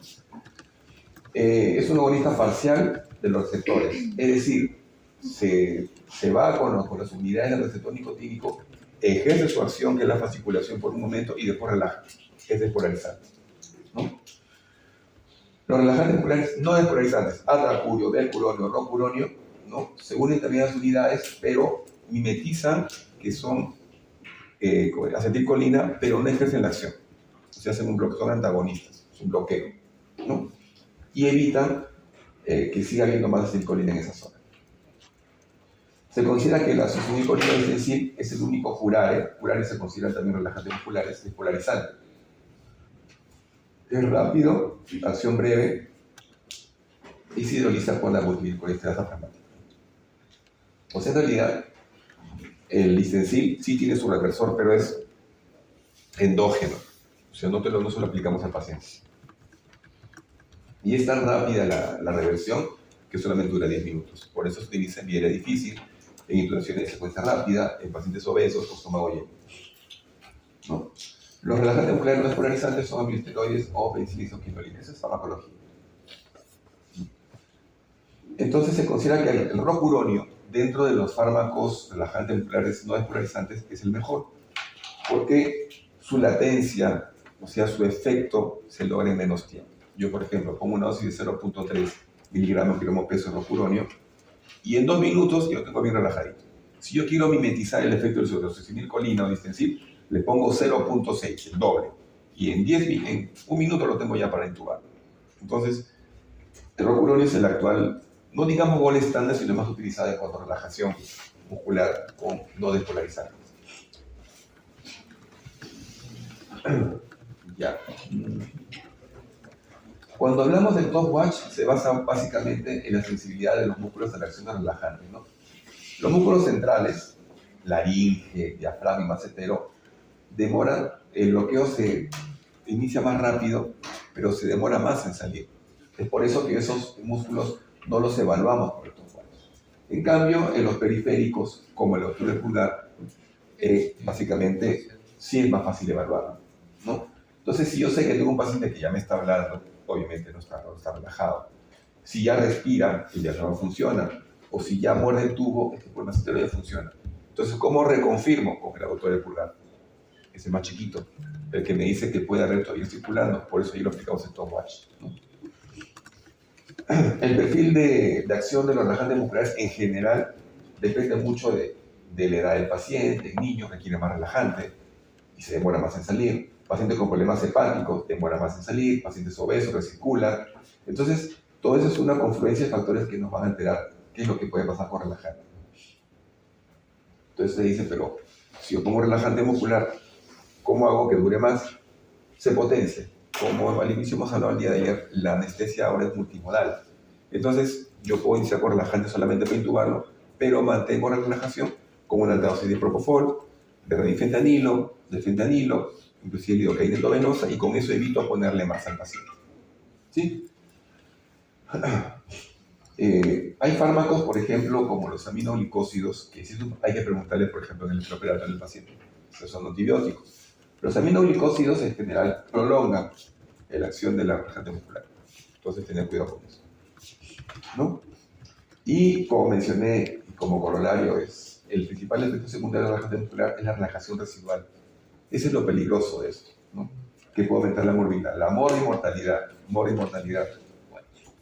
Es un agonista parcial de los receptores, es decir, se va con las unidades del receptor nicotínico, ejerce su acción, que es la fasciculación, por un momento y después relaja, es despolarizante, ¿no? Los relajantes musculares no despolarizantes, atracurio, delcuronio, rocuronio, ¿no?, se unen determinadas unidades, pero mimetizan que son acetilcolina, pero no ejercen la acción. O sea, hacen un bloqueo, son antagonistas, es un bloqueo, ¿no? Y evitan que siga habiendo más acetilcolina en esa zona. Se considera que la acetilcolina distensil es el único curare se consideran también relajantes musculares, despolarizante. Es rápido, acción breve, y se hidroliza con la butilcolesterasa plasmática. O sea, en realidad, el listensil sí tiene su reversor, pero es endógeno. O sea, no se lo aplicamos al paciente. Y es tan rápida la reversión que solamente dura 10 minutos. Por eso se utiliza en vía difícil, en intubaciones de secuencia rápida, en pacientes obesos o estómago lleno, ¿no? Los relajantes musculares no despolarizantes son amiloisteroides o penicilina. Esa es farmacología. Entonces se considera que el rocuronio, dentro de los fármacos relajantes musculares no despolarizantes, es el mejor, porque su latencia, o sea, su efecto, se logra en menos tiempo. Yo, por ejemplo, pongo una dosis de 0.3 miligramos kilogramo peso de rocuronio y en 2 minutos yo tengo bien relajadito. Si yo quiero mimetizar el efecto del acetilcolina o distensil, le pongo 0.6, el doble. y en un minuto lo tengo ya para intubar. Entonces, el Rocuronium es el actual, no digamos gol estándar, sino más utilizado en cuanto a relajación muscular con no despolarizantes. Ya. Cuando hablamos del top watch, se basa básicamente en la sensibilidad de los músculos a la acción relajante, ¿no? Los músculos centrales, laringe, diafragma y macetero, el bloqueo se inicia más rápido, pero se demora más en salir. Es por eso que esos músculos no los evaluamos por el top watch. En cambio, en los periféricos, como el octubre pulgar, básicamente sí es más fácil evaluarlo, ¿no? Entonces, si yo sé que tengo un paciente que ya me está hablando, obviamente no está relajado. Si ya respira, el diafragma funciona. O si ya muerde el tubo, el pulmón macetero ya funciona. Entonces, ¿cómo reconfirmo? Con el aductor del pulgar. Ese más chiquito, el que me dice que puede haber todavía circulando. Por eso ahí lo aplicamos en top watch, ¿no? El perfil de acción de los relajantes musculares en general depende mucho de la edad del paciente. El niño requiere más relajante y se demora más en salir. Pacientes con problemas hepáticos demora más en salir. Pacientes obesos recirculan. Entonces, todo eso es una confluencia de factores que nos van a enterar qué es lo que puede pasar con relajante. Entonces se dice, pero si yo pongo relajante muscular, ¿cómo hago que dure más? Se potencia. Como al inicio hemos hablado el día de ayer, la anestesia ahora es multimodal. Entonces, yo puedo iniciar con relajante solamente para intubarlo, pero mantengo la relajación con una alta dosis de propofol, de redifentanilo, de fentanilo, inclusive lidocaína endovenosa, y con eso evito ponerle más al paciente. ¿Sí? Hay fármacos, por ejemplo, como los aminoglicósidos, que sí hay que preguntarle, por ejemplo, en el preoperatorio del paciente. Esos son antibióticos. Los aminoglicósidos en general prolongan la acción de la relajante muscular. Entonces, tener cuidado con eso, ¿no? Y como mencioné, y como corolario, el principal efecto secundario de la relajante muscular es la relajación residual. Ese es lo peligroso de esto, ¿no? Que puede aumentar la morbilidad, la mortalidad.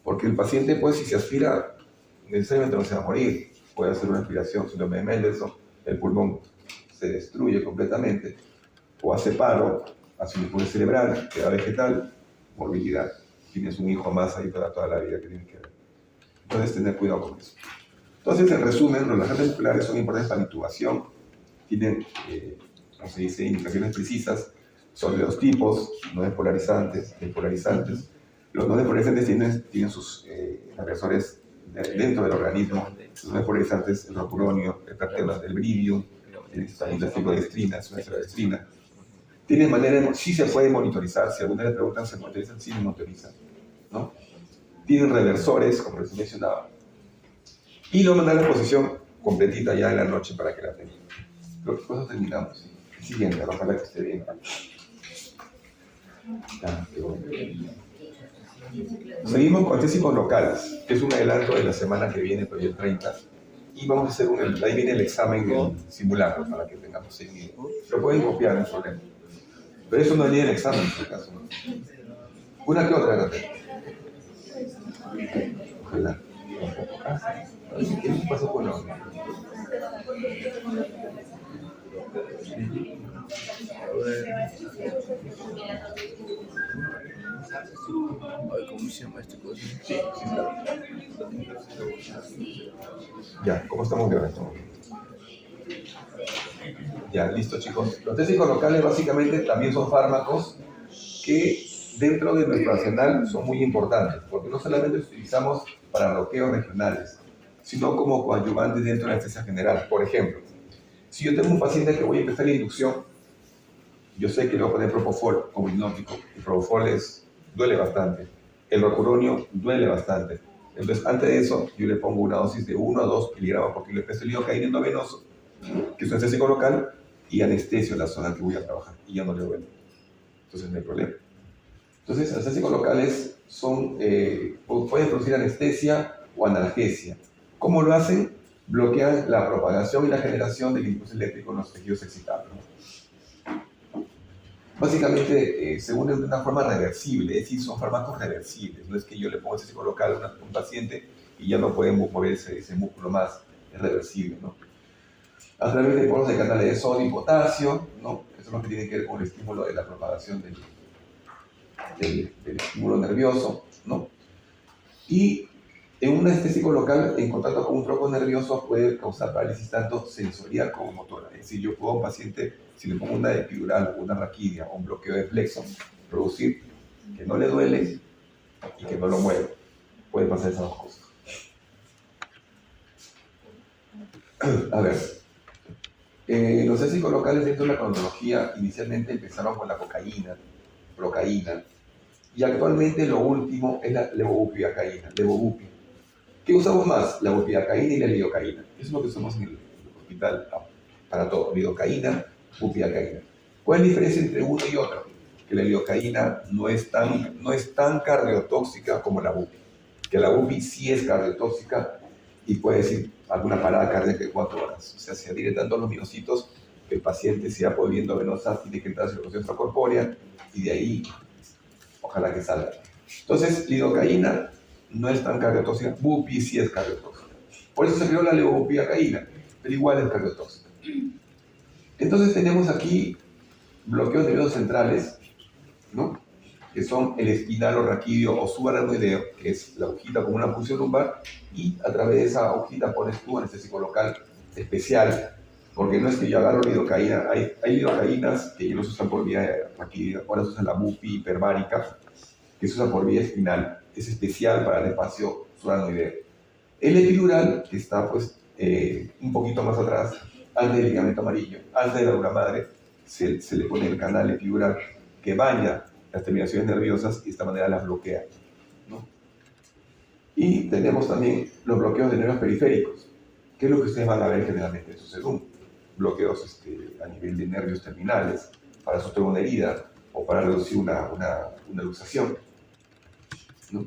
Porque el paciente, pues, si se aspira, necesariamente no se va a morir. Puede hacer una aspiración, síndrome de Mendelssohn, el pulmón se destruye completamente, o hace paro, hace un impulso cerebral, queda vegetal, morbilidad. Tienes un hijo más ahí para toda la vida que tienes que ver. Entonces, tener cuidado con eso. Entonces, en resumen, los relajantes musculares son importantes para la intubación, tienen, como se dice, indicaciones precisas, son de dos tipos, no despolarizantes, despolarizantes. Los no despolarizantes tienen sus agresores dentro del organismo. Los no despolarizantes, el rocuronium, el Pertella, el bridium, también la ciclodestrina, es una ciclodestrina. Tienen manera, sí se puede monitorizar, si alguna vez le preguntan, ¿se monitorizan? Sí, se monitorizan, ¿no? Tienen reversores, como les mencionaba. Y lo mandan a la exposición completita ya en la noche para que la tengan. Creo que con eso terminamos. Siguiente, ojalá que esté bien. Ya, qué bueno. Seguimos con anestésicos locales, que es un adelanto de la semana que viene, pero el 30. Y vamos a hacer ahí viene el examen del simulacro para que tengamos seguido. Lo pueden copiar, no hay problema. Pero eso no es ni el examen, en este caso, ¿no? Una que otra, ¿no? Ojalá. ¿Qué pasó con los? ¿Cómo se llama este cosa? Sí, claro. Ya, ¿cómo estamos de ahora? Ya, listo, chicos. Los anestésicos locales básicamente también son fármacos que dentro de nuestro arsenal son muy importantes, porque no solamente los utilizamos para bloqueos regionales, sino como coadyuvantes dentro de la anestesia general. Por ejemplo, si yo tengo un paciente que voy a empezar la inducción, yo sé que le voy a poner propofol como hipnótico. El propofol duele bastante. El rocuronium duele bastante. Entonces, antes de eso, yo le pongo una dosis de 1 a 2 miligramos porque le presto el lidocaína endovenoso, que es un anestésico local, y anestesio en la zona que voy a trabajar, y ya no le duele. Entonces, no hay problema. Entonces, anestésicos locales pueden producir anestesia o analgesia. ¿Cómo lo hacen? Bloquean la propagación y la generación del impulso eléctrico en los tejidos excitados. Básicamente, se unen de una forma reversible, es decir, son fármacos reversibles. No es que yo le ponga anestésico local a un paciente y ya no puede mover ese músculo más, es reversible, ¿no? A través de poros de canales de sodio y potasio, ¿no? Eso es lo que tiene que ver con el estímulo de la propagación del estímulo nervioso, ¿no? Y en un anestésico local, en contacto con un tronco nervioso, puede causar parálisis tanto sensorial como motora. Es decir, yo puedo a un paciente, si le pongo una epidural o una raquidia o un bloqueo de plexo, producir que no le duele y que no lo mueve. Puede pasar esas dos cosas. A ver, los anestésicos locales dentro de la cronología inicialmente empezaron con la cocaína, procaína, y actualmente lo último es la levobupivacaína, levobupi. ¿Qué usamos más? La bupivacaína y la lidocaína. Eso es lo que usamos en el hospital para todo, lidocaína, bupivacaína. ¿Cuál es la diferencia entre uno y otro? Que la lidocaína no es tan cardiotóxica como la bupi. Que la bupi sí es cardiotóxica y puede decir alguna parada cardíaca de 4 horas. O sea, se adhiere tanto a los minocitos que el paciente se va volviendo venosa, tiene que entrar a circulación extracorpórea y de ahí, ojalá que salga. Entonces, lidocaína no es tan cardiotóxica, bupi sí es cardiotóxica. Por eso se creó la levobupivacaína, pero igual es cardiotóxica. Entonces tenemos aquí bloqueos nerviosos centrales, ¿no? Que son el espinalo-raquídeo o subaracnoideo, que es la hojita con una punción lumbar, y a través de esa hojita pones tu anestésico local especial, porque no es que yo agarro lidocaína, hay lidocaínas que no se usan por vía raquídea, ahora se usa la bupi hiperbárica, que se usa por vía espinal, es especial para el espacio subaracnoideo. El epidural, que está pues un poquito más atrás, antes del ligamento amarillo, antes de la dura madre, se le pone el canal epidural que baña las terminaciones nerviosas y de esta manera las bloquea, ¿no? Y tenemos también los bloqueos de nervios periféricos, que es lo que ustedes van a ver generalmente en su sedum. Bloqueos a nivel de nervios terminales, para sostener una herida o para reducir una luxación, ¿no?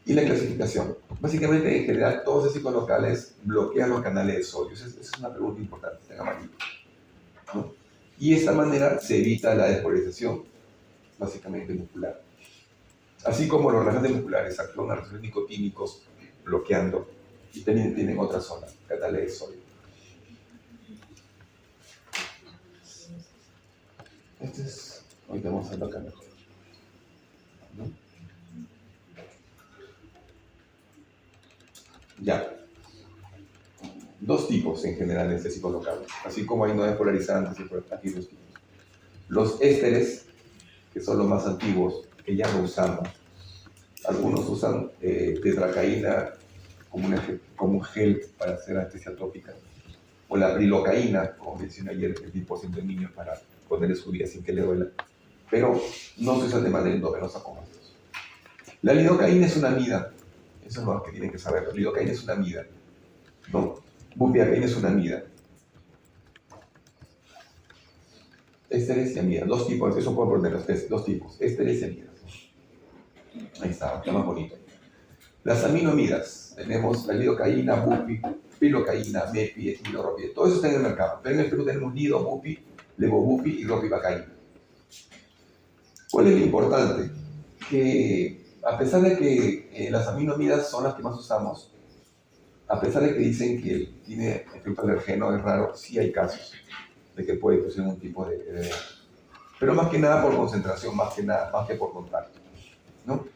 Y la clasificación. Básicamente, en general, todos los ciclos locales bloquean los canales de sodio. Esa es una pregunta importante, está en amarillo, ¿no? Y de esta manera se evita la despolarización, básicamente muscular. Así como los relajantes musculares actúan a receptores nicotínicos bloqueando y también tienen otra zona, canales de sodio. Ahorita vamos a ver acá mejor, ¿no? Ya. Dos tipos en general de anestésicos locales, así como hay no despolarizantes y por aquí dos tipos. Los ésteres, que son los más antiguos, que ya no usamos. Algunos usan tetracaína como un gel para hacer anestesia tópica, o la prilocaína, como mencioné ayer, el 10% de niños para ponerle su vida sin que le duela, pero no se usan de manera endovenosa como estos. La lidocaína es una amida, eso es lo que tienen que saber. La lidocaína es una amida, ¿no? Bupivacaína es una amida. Ésteres y amidas, dos tipos, eso puedo poner los dos tipos, ésteres y amidas. Ahí está más bonito. Las aminoamidas, tenemos la lidocaína, bupi, pilocaína, mepi, etiloropide, todo eso está en el mercado. Pero en el Perú tenemos lido, bupi, levobupi y ropivacaína. ¿Cuál es lo importante? Que a pesar de que las aminoamidas son las que más usamos, a pesar de que dicen que tiene efecto alergeno, es raro, sí hay casos de que puede producir un tipo de pero más que nada por concentración, más que por contacto, ¿no?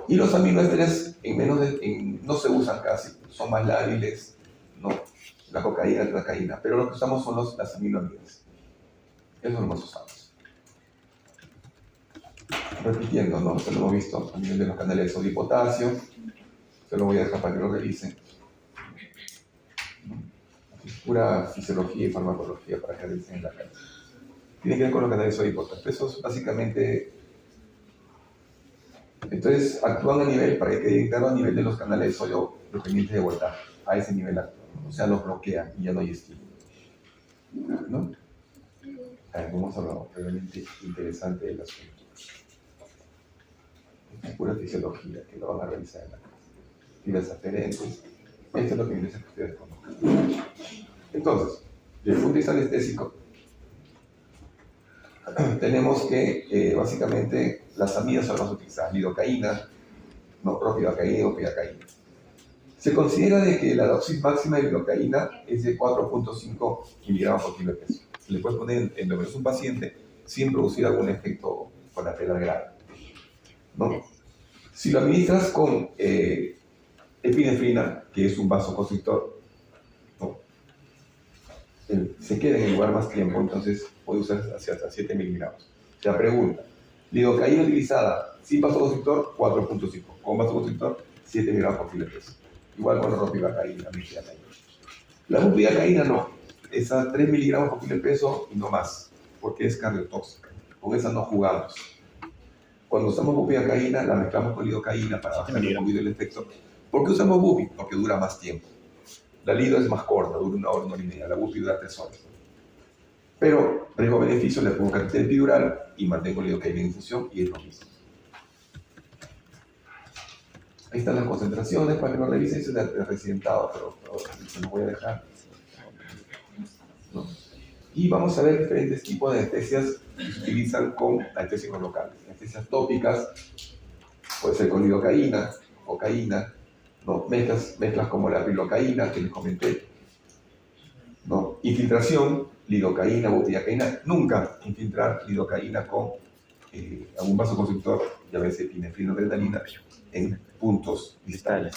Y los aminoésteres no se usan casi, son más lábiles, ¿no? La cocaína, la tetracaína, pero lo que usamos son las aminoamidas. Eso es lo más usamos. Repitiendo, ¿no? Se lo hemos visto a nivel de los canales de sodio y potasio. Se lo voy a dejar para que lo revisen. Es pura fisiología y farmacología para que revisen en la casa. Tiene que ver con los canales de sodio y potasio. Esos básicamente, entonces actúan a nivel, para que quede a nivel de los canales de sodio dependientes de voltaje. A ese nivel actúan. O sea, los bloquean y ya no hay estímulo, ¿no? A ver, vamos a hablar realmente interesante del asunto. Es pura fisiología que lo van a revisar en la casa. Filas aferentes. Esto es lo que interesa que ustedes conozcan. Entonces, desde el punto de vista anestésico, tenemos que básicamente las amidas son las utilizadas, lidocaína, no ropivacaína o pivacaína. Se considera de que la dosis máxima de lidocaína es de 4.5 miligramos por kilo de peso. Se le puede poner endovenoso a un paciente sin producir algún efecto colateral grave, ¿no? Si lo administras con epinefrina, que es un vasoconstrictor, ¿no? Se queda en el lugar más tiempo, entonces puede usar hasta 7 miligramos. O sea, pregunta, lidocaína utilizada sin vasoconstrictor, 4.5, con vasoconstrictor, 7 miligramos por kilo de peso. Igual con la ropivacaína, la bupivacaína no, es a 3 miligramos por kilo de peso y no más, porque es cardiotóxica. Con esa no jugamos. Cuando usamos bupivacaína, la mezclamos con lidocaína para bajar un poquito el efecto. ¿Por qué usamos bupi? Porque dura más tiempo. La lido es más corta, dura 1 hora, 1 hora y media. La bupi dura 3 horas. Pero, riesgo-beneficio, le pongo cantidad epidural y mantengo lidocaína en infusión y es lo mismo. Ahí están las concentraciones para que lo revisen. Eso es el residentado, pero se lo voy a dejar, ¿no? Y vamos a ver diferentes tipos de anestesias que se utilizan con anestésicos locales. Anestesias tópicas, puede ser con lidocaína, cocaína, ¿no? Mezclas como la prilocaína que les comenté, ¿no? Infiltración, lidocaína, bupivacaína. Nunca infiltrar lidocaína con algún vasoconstrictor, ya ves, epinefrina o adrenalina, en puntos distales,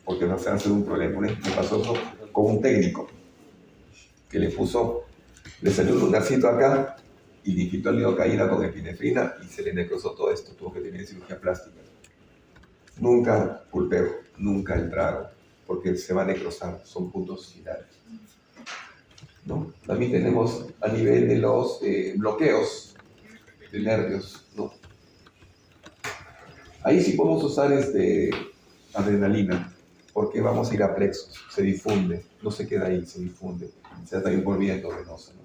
porque no se va a hacer un problema. Me pasó eso con un técnico que le salió un lunarcito acá y le infiltró lidocaína con epinefrina y se le necrosó todo esto, tuvo que tener cirugía plástica. Nunca pulpeo, nunca el trago, porque se va a necrosar, son puntos finales, ¿no? También tenemos a nivel de los bloqueos de nervios, ¿no? Ahí sí podemos usar adrenalina, porque vamos a ir a plexos, se difunde, no se queda ahí, se difunde, se da también por vía endovenosa, ¿no?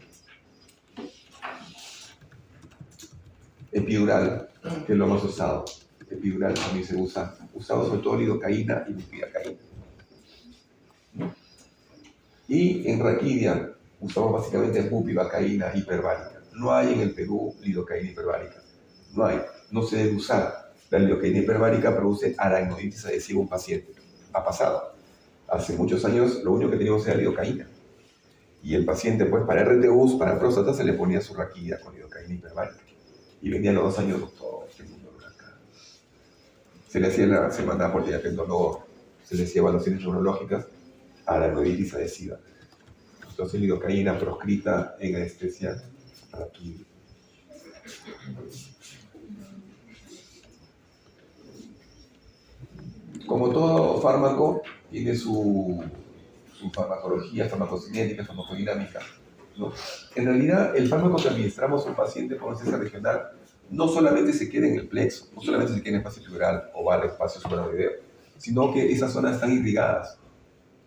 Epidural, que es lo más usado. Epidural también se usa, usado sobre todo lidocaína y bupivacaína, ¿no? Y en raquidia usamos básicamente bupivacaína hiperbárica. No hay en el Perú lidocaína hiperbárica, no se debe usar. La lidocaína hiperbárica produce aracnoiditis adhesiva en un paciente. Ha pasado. Hace muchos años lo único que teníamos era lidocaína. Y el paciente, pues, para RTUs, para próstata, se le ponía su raquidia con lidocaína hiperbárica. Y venía a los 2 años, doctor, tengo un dolor acá. Se mandaba por terapia en dolor, se le hacía evaluaciones neurológicas, aracnoiditis adhesiva. Entonces, lidocaína proscrita en anestesia raquidia. Como todo fármaco, tiene su farmacología, farmacocinética, farmacodinámica, ¿no? En realidad, el fármaco que administramos a un paciente con anestesia regional no solamente se queda en el plexo, no solamente se queda en el espacio epidural o va al espacio suprarraquídeo, sino que esas zonas están irrigadas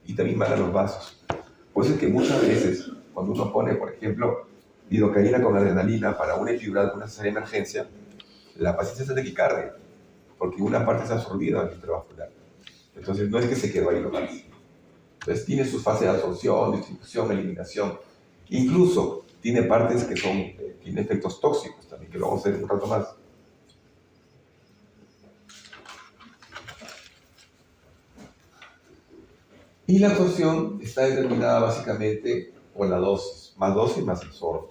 y también van a los vasos. Por eso es que muchas veces, cuando uno pone, por ejemplo, lidocaína con adrenalina para una epidural con una cesárea de emergencia, la paciente se taquicardia, porque una parte está absorbida al intravascular. Entonces, no es que se quedó ahí nomás. Entonces, tiene sus fases de absorción, distribución, eliminación. Incluso tiene partes que tiene efectos tóxicos también, que lo vamos a ver un rato más. Y la absorción está determinada básicamente por la dosis más el sorbo.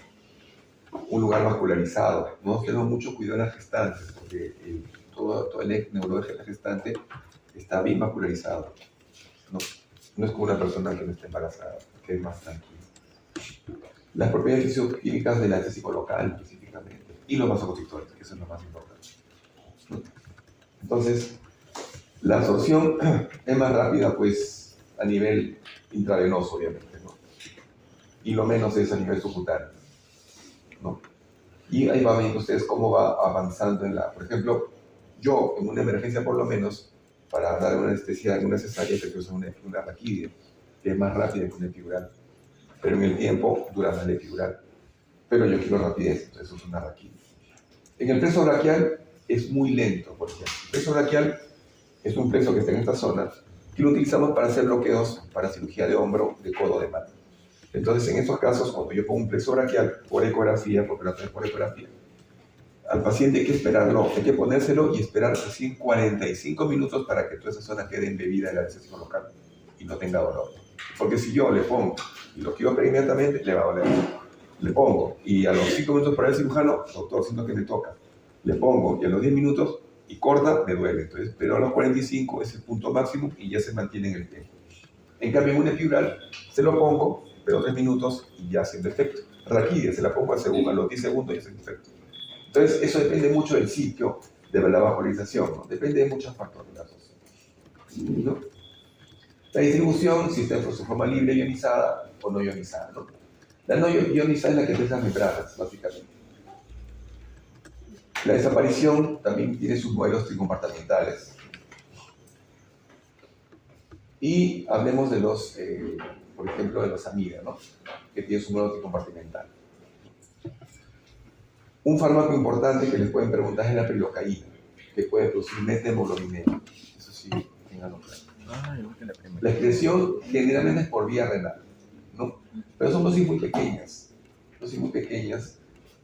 Un lugar vascularizado. No tenemos mucho cuidado en las gestantes, porque todo el neuroeje de la gestante está bien vascularizado. No es como una persona que no está embarazada, que es más tranquila. Las propiedades fisicoquímicas del anestésico local, específicamente, y los vasoconstrictores, que eso es lo más importante, ¿no? Entonces, la absorción es más rápida, pues, a nivel intravenoso, obviamente, ¿no? Y lo menos es a nivel subcutáneo, ¿no? Y ahí van viendo ustedes cómo va avanzando por ejemplo, yo, en una emergencia por lo menos, para dar una anestesia en una cesárea, se usa una raquidia, que es más rápida que una epidural. Pero en el tiempo dura más la epidural. Pero yo quiero rapidez, entonces uso una raquidia. En el preso braquial es muy lento, por ejemplo. El preso braquial es un preso que está en esta zona, que lo utilizamos para hacer bloqueos para cirugía de hombro, de codo, de mano. Entonces, en esos casos, cuando yo pongo un preso braquial por ecografía, por ecografía, al paciente hay que esperarlo, hay que ponérselo y esperar recién 45 minutos para que toda esa zona quede embebida en el anestésico local y no tenga dolor. Porque si yo le pongo y lo quiero operar inmediatamente, le va a doler. Le pongo y a los 5 minutos para el cirujano, doctor, siento que me toca. le pongo y a los 10 minutos y corta, me duele. Entonces, pero a los 45 es el punto máximo y ya se mantiene en el tiempo. En cambio, en un epidural se lo pongo, pero 3 minutos y ya haciendo efecto. Raquidia se la pongo a los 10 segundos y hace efecto. Entonces, eso depende mucho del sitio de la vascularización, ¿no? Depende de muchos factores, ¿no? La distribución, si está en su forma libre, ionizada o no ionizada, ¿no? La no ionizada es la que tiene las membranas, básicamente. La desaparición también tiene sus modelos tricompartimentales. Y hablemos de los, por ejemplo, de los amida, ¿no? Que tiene su modelo tricompartimental. Un fármaco importante que les pueden preguntar es la prilocaína, que puede producir methemoglobinema. Eso sí, tenganlo claro. La excreción generalmente es por vía renal, ¿no? Pero son dosis muy pequeñas,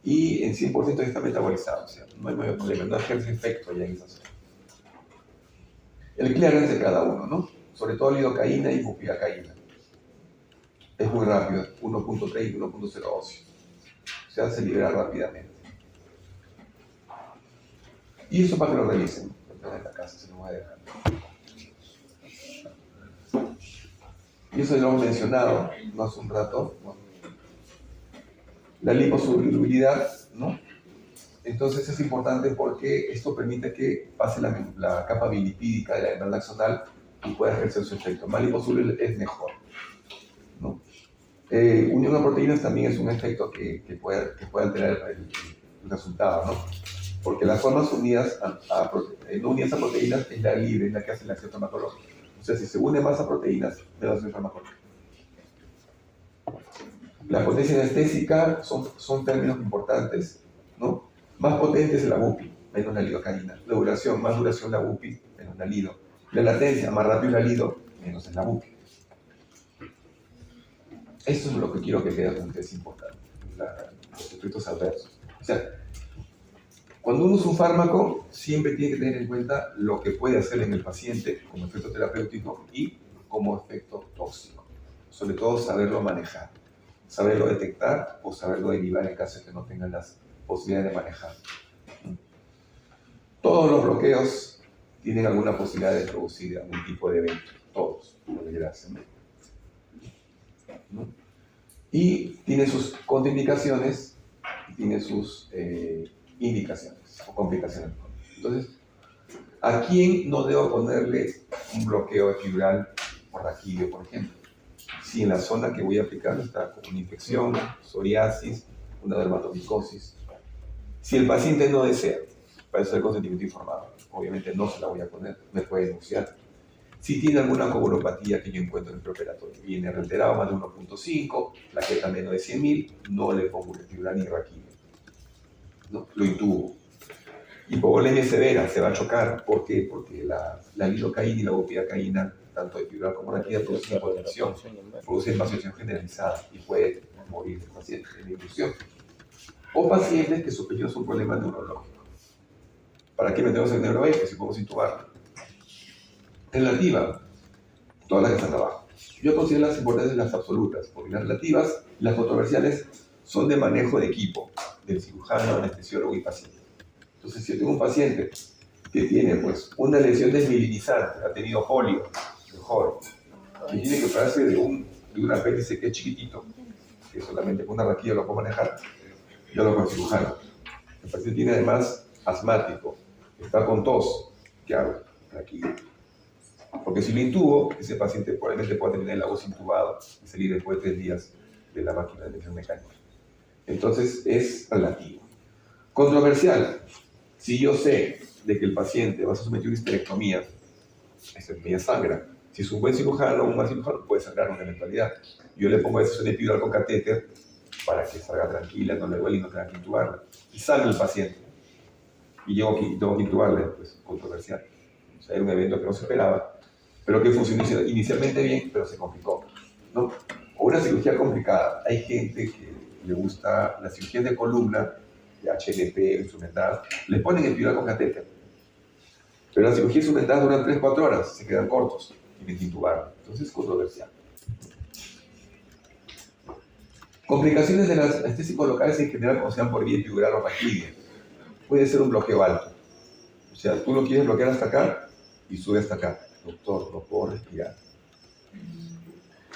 y en 100% ya está metabolizado, o sea, no hay mayor problema, no ejerce efecto ya en esa zona. El clearance de cada uno, ¿no? Sobre todo lidocaína y bupivacaína. Es muy rápido, 1.3 y 1.08. O sea, se libera rápidamente. Y eso para que lo revisen. En la casa se lo voy a dejar. Y eso ya lo hemos mencionado, ¿no? Hace un rato, ¿no? La liposolubilidad, ¿no? Entonces es importante porque esto permite que pase la capa bilipídica de la membrana axonal y pueda ejercer su efecto. Más liposoluble es mejor, ¿no? Unión a proteínas también es un efecto que puede alterar el resultado, ¿no? Porque las formas unidas no unidas a proteínas es la libre, es la que hace la acción farmacológica. O sea, si se une más a proteínas, menos acción farmacológica. La potencia anestésica son términos importantes, ¿no? Más potente es la bupi, menos la lidocaína. La duración, más duración la bupi, menos la lido. La latencia, más rápido la lido, menos es la bupi. Esto es lo que quiero que vean, que es importante, los efectos adversos. O sea, cuando uno usa un fármaco, siempre tiene que tener en cuenta lo que puede hacer en el paciente como efecto terapéutico y como efecto tóxico. Sobre todo saberlo manejar, saberlo detectar o saberlo derivar en caso de que no tengan las posibilidades de manejar. Todos los bloqueos tienen alguna posibilidad de producir algún tipo de evento, todos, por desgracia, ¿no? Y tiene sus contraindicaciones y tiene sus indicaciones o complicaciones. Entonces, ¿a quién no debo ponerle un bloqueo epidural por raquidio, por ejemplo? Si en la zona que voy a aplicar está con una infección, psoriasis, una dermatomicosis. Si el paciente no desea, para eso el consentimiento informado, obviamente no se la voy a poner, me puede denunciar. Si tiene alguna coagulopatía que yo encuentro en el preoperatorio, viene reiterado más de 1.5, plaqueta menos de 100.000, no le pongo un epidural ni raquidio, ¿no? Lo intubo. Hipovolemia severa, se va a chocar. ¿Por qué? Porque la lidocaína y la bupivacaína, tanto epidural como raquidia, producen hipotensión, producen vasoacción generalizada y puede morir el paciente en la inducción. O pacientes que su pequeño es un problema neurológico. ¿Para qué metemos el neuroeje si podemos intubarlo? Relativa, todas las que están abajo. Yo considero las importantes las absolutas, porque las relativas y las controversiales son de manejo de equipo, del cirujano, anestesiólogo y paciente. Entonces, si yo tengo un paciente que tiene pues, una lesión desmielinizante, ha tenido polio de joven, que tiene que operarse de un apéndice que es chiquitito, que solamente con una raquilla lo puedo manejar, yo lo hago cirujano. El paciente tiene además asmático, está con tos, ¿qué hago? Raquilla. Porque si lo intubo, ese paciente probablemente pueda terminar la voz intubado y salir después de 3 días de la máquina de ventilación mecánica. Entonces es relativo. Controversial. Si yo sé de que el paciente va a someter una histerectomía, esa histerectomía sangra. Si es un buen cirujano o un mal cirujano, puede sangrar una eventualidad. Yo le pongo eso en epidural con catéter para que salga tranquila, no le duele y no tenga que intubarla. Y sale el paciente. Y yo tengo que intubarle, pues controversial. O sea, era un evento que no se esperaba, pero que funcionó inicialmente bien, pero se complicó, ¿no? O una cirugía complicada. Hay gente que le gusta la cirugía de columna, de HLP, instrumental, le ponen epidural con catéter. Pero la cirugía instrumental dura 3-4 horas, se quedan cortos, tienen que intubar. Entonces es controversial. Complicaciones de las anestésicos locales en general, como sean por vía epidural o raquidia. puede ser un bloqueo alto. O sea, tú lo quieres bloquear hasta acá y sube hasta acá. Doctor, no puedo respirar.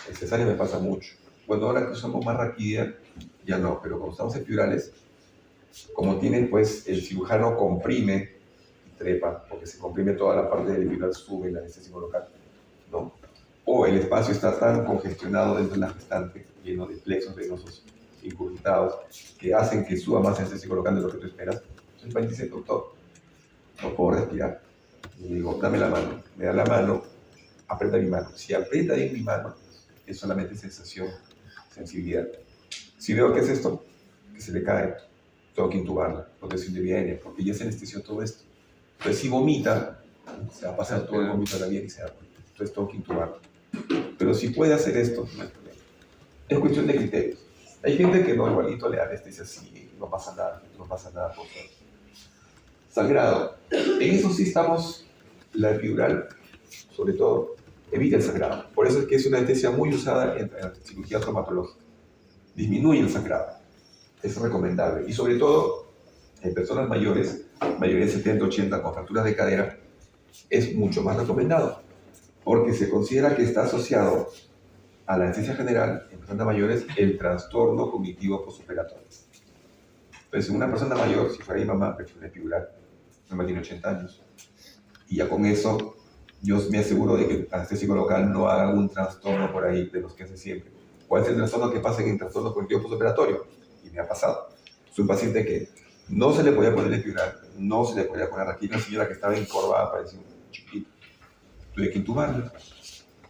En cesárea me pasa mucho. Bueno, ahora que usamos más raquidia, ya no, pero cuando estamos epidurales, como tienen, pues, el cirujano comprime y trepa, porque se comprime toda la parte del epidural, sube la anestesia local, ¿no? O el espacio está tan congestionado dentro de la gestante, lleno de plexos venosos incurvitados, que hacen que suba más anestesia local de lo que tú esperas. Entonces el paciente dice, doctor, no puedo respirar. Y le digo, dame la mano. Me da la mano, aprieta mi mano. Si aprieta bien mi mano, es solamente sensación, sensibilidad. Si veo que es esto, que se le cae, tengo que intubarla, porque es viene, porque ya se anestesió todo esto. Entonces si vomita, se va a pasar todo el vómito a la vía y se da cuenta. Entonces tengo que intubarla. Pero si puede hacer esto, no hay problema. Es cuestión de criterios. Hay gente que no, igualito le da anestesia así, no pasa nada, por favor. Sangrado. En eso sí estamos, la epidural, sobre todo, evita el sangrado. Por eso es que es una anestesia muy usada en la cirugía traumatológica. Disminuye el sangrado. Es recomendable. Y sobre todo, en personas mayores, mayoría de 70, 80, con fracturas de cadera, es mucho más recomendado. Porque se considera que está asociado a la anestesia general, en personas mayores, el trastorno cognitivo postoperatorio. Entonces, en una persona mayor, si fuera mi mamá, prefiero epidural. Mi mamá tiene 80 años. Y ya con eso, yo me aseguro de que el anestésico local no haga un trastorno por ahí de los que hace siempre. ¿Cuál es el trastorno que pasa en el trastorno cognitivo postoperatorio? Y me ha pasado. Es un paciente que no se le podía poner epidural, no se le podía poner aquí, una señora que estaba encorvada, parecía un chiquito. Tuve que intubarla.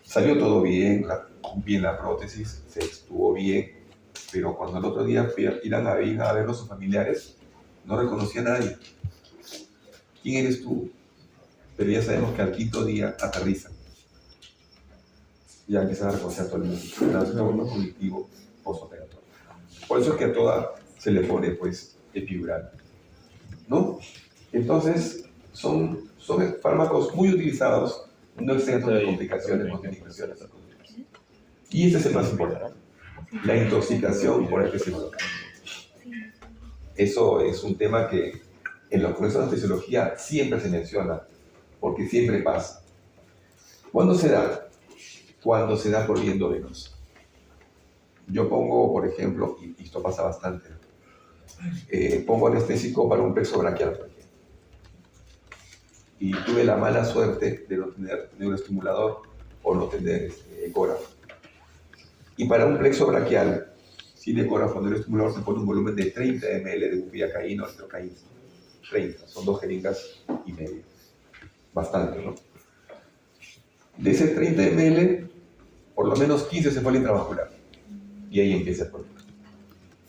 Salió todo bien, bien la prótesis, se estuvo bien, pero cuando el otro día iban a verlo sus familiares, no reconocía a nadie. ¿Quién eres tú? Pero ya sabemos que al quinto día aterrizan. Ya empiezan a reconocer a todo el mundo. Trastorno cognitivo postoperatorio. Por eso es que a toda se le pone, pues, epidural, ¿no? Entonces, son fármacos muy utilizados, no exentos de complicaciones, contraindicaciones. Y este es el más importante, la intoxicación por anestesia local. Eso es un tema que en los procesos de anestesiología siempre se menciona, porque siempre pasa. ¿Cuándo se da? Cuando se da por vía endovenosa. Yo pongo, por ejemplo, y esto pasa bastante, pongo anestésico para un plexo braquial, por ejemplo. Y tuve la mala suerte de no tener neuroestimulador o no tener ecógrafo. Y para un plexo braquial, sin ecógrafo o neuroestimulador, se pone un volumen de 30 ml de bupivacaína o lidocaína. 30, son 2 jeringas y media. Bastante, ¿no? De ese 30 ml, por lo menos 15 se fue al intravascular. Y ahí empieza el problema.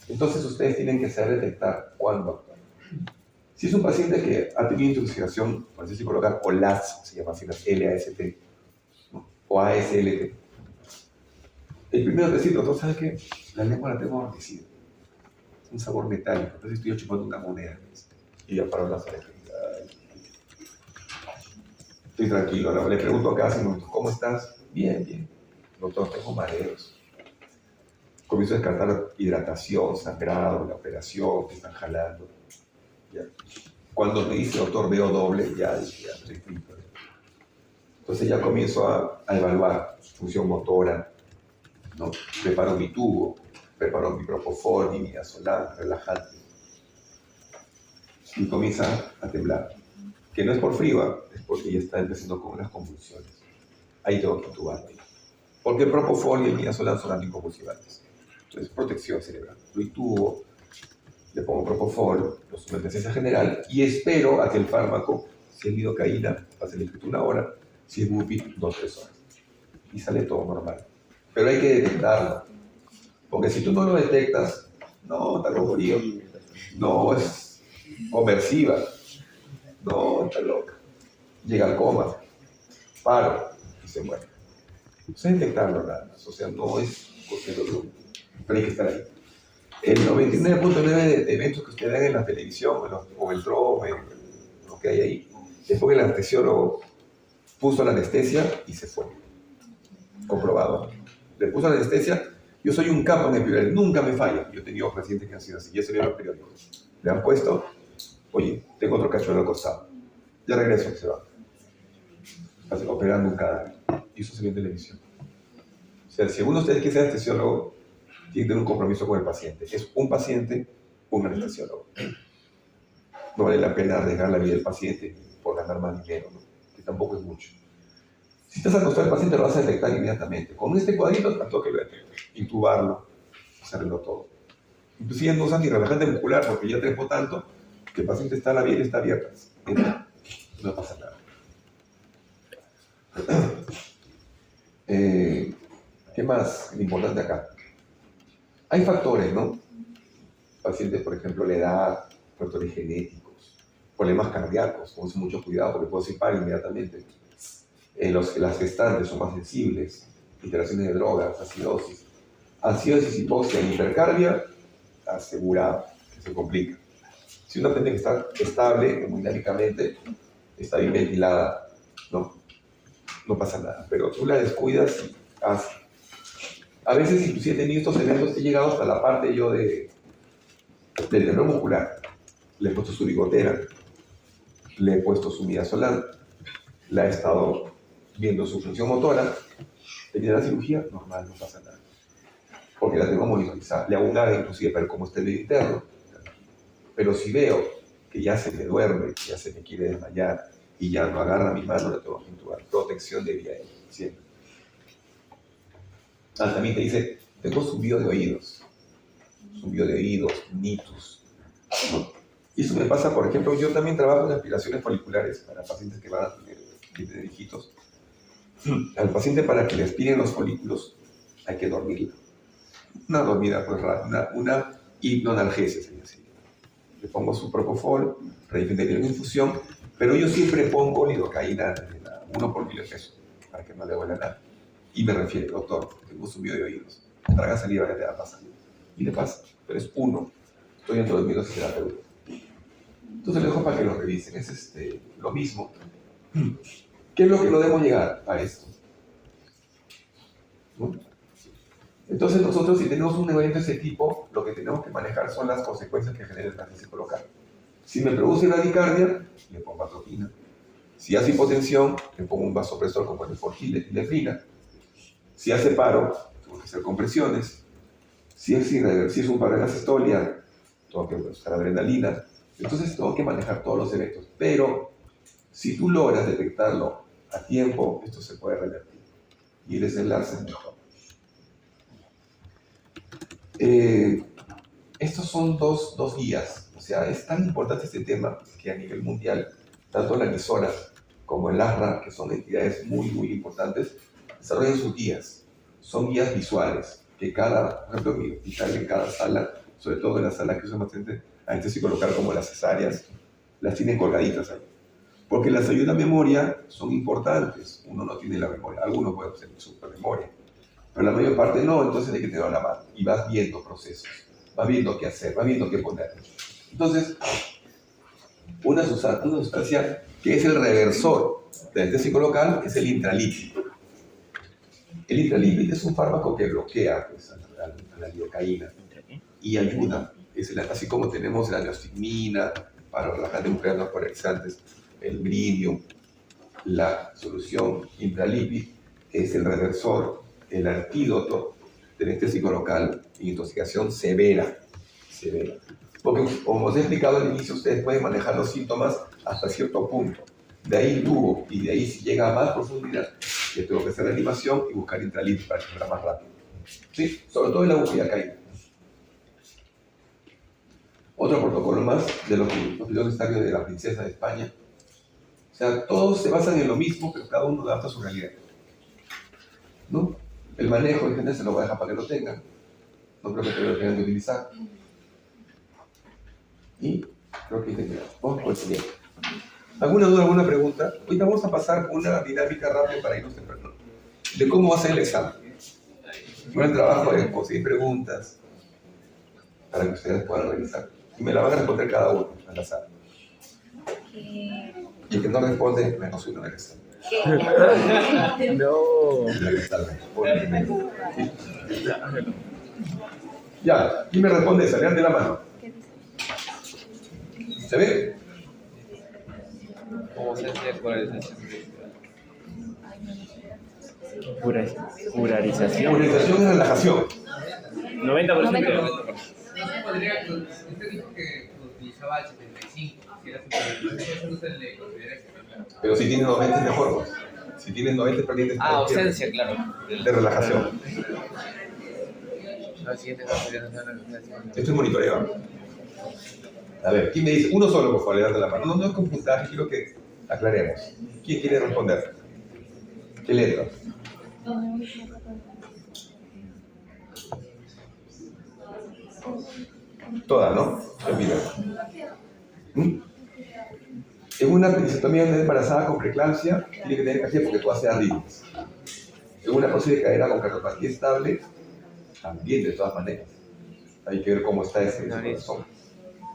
Entonces ustedes tienen que saber detectar cuándo actuar. Si es un paciente que ha tenido intoxicación por anestésico local, o LAST, se llama así, LAST, ¿no? O ASLT. El primero es decir, doctor, ¿sabe qué? La lengua la tengo adormecida. Un sabor metálico. Entonces estoy chupando una moneda. Y ya paro las orejas. Estoy tranquilo. Ahora le pregunto a cada minuto, ¿cómo estás? Bien, bien. Doctor, tengo mareos. Comienzo a descartar hidratación, sangrado, la operación, te están jalando. Ya. Cuando me dice, doctor, veo doble, ya estoy frito. Entonces ya comienzo a evaluar su función motora, ¿no? Preparo mi tubo, preparo mi propofol, mi midazolam, relajante. Y comienza a temblar. Que no es por frío, es porque ya está empezando con unas convulsiones. Ahí tengo que intubarme. Porque el propofol y el midazolam son anticonvulsivantes. Entonces, protección cerebral. Lo intubo, le pongo propofol, lo sumo en anestesia general y espero a que el fármaco, si es lidocaína, pase el efecto 1 hora, si es bupi, 2-3 horas. Y sale todo normal. Pero hay que detectarlo. Porque si tú no lo detectas, no, está loco, no, es conversiva, no, está loca. Llega al coma, paro y se muere. No es detectarlo nada más, o sea, no es cuestión de grupo. Pero hay que estar ahí. El 99.9 de eventos que ustedes ven en la televisión, o el drone, lo que hay ahí, es porque el anestesiólogo puso la anestesia y se fue. Comprobado. Le puso la anestesia. Yo soy un capo en epidural, nunca me falla. Yo he tenido pacientes que han sido así, ya se vieron los periódicos. Le han puesto Oye, tengo otro cacho al costado. Ya regreso, se va. Así, operando un cadáver. Y eso se ve en televisión. O sea, si alguno de ustedes quiere ser anestesiólogo, tiene que tener un compromiso con el paciente. Es un paciente, un anestesiólogo. No vale la pena arriesgar la vida del paciente por ganar más dinero, ¿no? Que tampoco es mucho. Si estás acostado al paciente, lo vas a detectar inmediatamente. Con este cuadrito, tanto que lo detectas. Intubarlo, hacerlo todo. Inclusive no usan ni relajante muscular porque ya trepó tanto que el paciente está la piel está abierta. No pasa nada. ¿Qué más es importante acá? Hay factores, ¿no? Pacientes, por ejemplo, la edad, factores genéticos, problemas cardíacos, con mucho cuidado porque puede ser paro inmediatamente. Las gestantes son más sensibles, interacciones de drogas, acidosis. Acidosis, hipoxia e hipercarbia, asegurado que se complica. Si una paciente que está estable hemodinámicamente, está bien ventilada, no pasa nada. Pero tú la descuidas y hace. A veces, inclusive he tenido estos eventos, he llegado hasta la parte yo del terreno muscular. Le he puesto su bigotera, le he puesto su midazolam, la he estado viendo su función motora. Tenía la cirugía, normal, no pasa nada. Porque la tengo monitorizada. Le hago un AVE inclusive para ver cómo está el medio interno. Pero si veo que ya se me duerme, que ya se me quiere desmayar y ya no agarra mi mano, le tengo que intubar. Protección de vía aérea, siempre. También te dice, tengo zumbido de oídos. Zumbido de oídos, tinnitus, ¿no? Y eso me pasa, por ejemplo, yo también trabajo en aspiraciones foliculares para pacientes que van a tener hijitos. Al paciente, para que le aspiren los folículos, hay que dormirlo. Una dormida pues rápida, una hipnoanalgesia, sería así. Le pongo su propofol, predifenteril en infusión, pero yo siempre pongo lidocaína, 1 por kilo de peso, para que no le duela nada. Y me refiere, doctor, tengo zumbido de oídos, traga saliva que te va a pasar. Y le pasa, pero es 1. Estoy dentro de mi dosis terapéutica. Entonces le dejo para que lo revisen. Es lo mismo. ¿Qué es lo que no debemos llegar a esto? ¿No? Entonces nosotros, si tenemos un evento de ese tipo, lo que tenemos que manejar son las consecuencias que genera el anestésico local. Si me produce bradicardia, le pongo atropina. Si hace hipotensión, le pongo un vasopresor como el forgilefrina. Si hace paro, tengo que hacer compresiones. Si es un paro en la sistolia, tengo que usar adrenalina. Entonces tengo que manejar todos los eventos. Pero si tú logras detectarlo a tiempo, esto se puede revertir. Y el desenlace es mejor. Estos son dos guías. O sea, es tan importante este tema que a nivel mundial, tanto la emisora como el ASRA, que son entidades muy, muy importantes, desarrollan sus guías. Son guías visuales, que por ejemplo, en mi hospital, en cada sala, sobre todo en la sala que usan bastante anestésicos local como las cesáreas, las tienen colgaditas ahí. Porque las ayudas a memoria son importantes. Uno no tiene la memoria. Algunos pueden tener super memoria, pero la mayor parte no, entonces hay que tener la mano. Y vas viendo procesos, vas viendo qué hacer, vas viendo qué poner. Entonces, una sustancia que es el reversor del anestésico local es el intralípid. El intralípid es un fármaco que bloquea pues, a la lidocaína y ayuda. Así como tenemos la neostigmina para relajante nuclear no polarizantes, el brillium, la solución intralípid es el reversor, el antídoto del anestésico local en intoxicación severa. Porque, como os he explicado al inicio, ustedes pueden manejar los síntomas hasta cierto punto. De ahí el tubo, y de ahí si llega a más profundidad, le tengo que hacer reanimación y buscar intralípid para que sea más rápido. ¿Sí? Sobre todo en la bupivacaína. Otro protocolo más de los hospitales de la princesa de España. O sea, todos se basan en lo mismo, pero cada uno adapta su realidad. ¿No? El manejo, en general, se lo voy a dejar para que lo tengan. No creo que lo tengan que utilizar. Y creo que vamos por el siguiente. ¿Alguna duda, alguna pregunta? Ahorita vamos a pasar una dinámica rápida para irnos temprano. De cómo va a ser el examen. Buen trabajo de conseguir preguntas para que ustedes puedan revisar. Y me la van a responder cada uno al azar. Y el que no responde, menos uno en el examen. No. Ya, ¿quién me responde esa? Leante la mano. ¿Se ve? ¿Cómo se hace polarización? Purarización. Polarización es relajación. 90%. Usted dijo que utilizaba el 75, si era su usted le considera que Pero si tienes 90 es mejor. Pues. Si tienes 90 perdientes. Ausencia, claro. De relajación. La siguiente consideración. Esto es monitoreo. A ver, ¿quién me dice? Uno solo, por favor, levanta la mano. No es con puntaje, quiero que aclaremos. ¿Quién quiere responder? ¿Qué letra? Todas, ¿no? Mira. En una episiotomía de una embarazada con preeclampsia, tiene que tener cardíaca porque tú haces arritmias. En una prótesis de cadera con cardiopatía estable, también de todas maneras. Hay que ver cómo está ese corazón.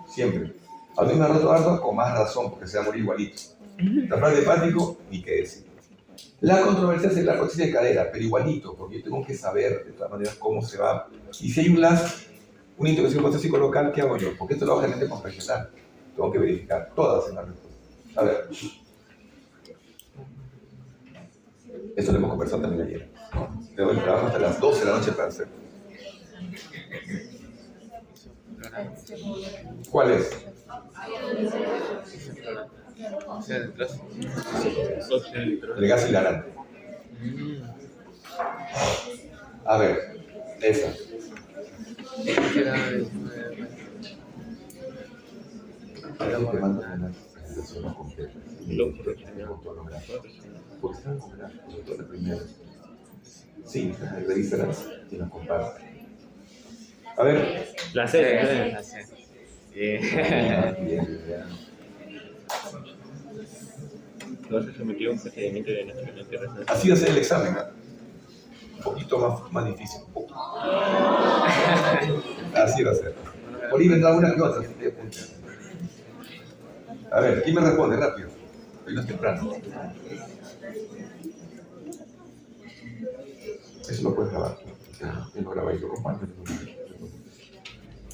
Siempre. A mí me ha roto harto, con más razón, porque se va a morir igualito. Trasplante hepático, ni qué decir. La controversia es la prótesis de cadera, pero igualito, porque yo tengo que saber de todas maneras cómo se va. Y si hay un LAS, una intervención prostésico local, ¿qué hago yo? Porque esto lo hago gente profesional. Tengo que verificar todas en la respuesta. A ver. Esto lo hemos conversado también ayer. Tengo el trabajo hasta las 12 de la noche para hacer. ¿Cuál es? El gas hilarante. A ver, esa. Te mando una presentación completa. Porque están con la primera. Sí, revísalas y las comparten. A ver. La C. No se sometió a un procedimiento de nacimiento y resonancia. Así va a ser el examen, ¿no? Un poquito más difícil. Un poco. Así va a ser. Por ahí vendrá una que otra. A ver, ¿quién me responde? Rápido. Hoy no es temprano. Eso lo puedes grabar. Yo lo grabé y lo comparto.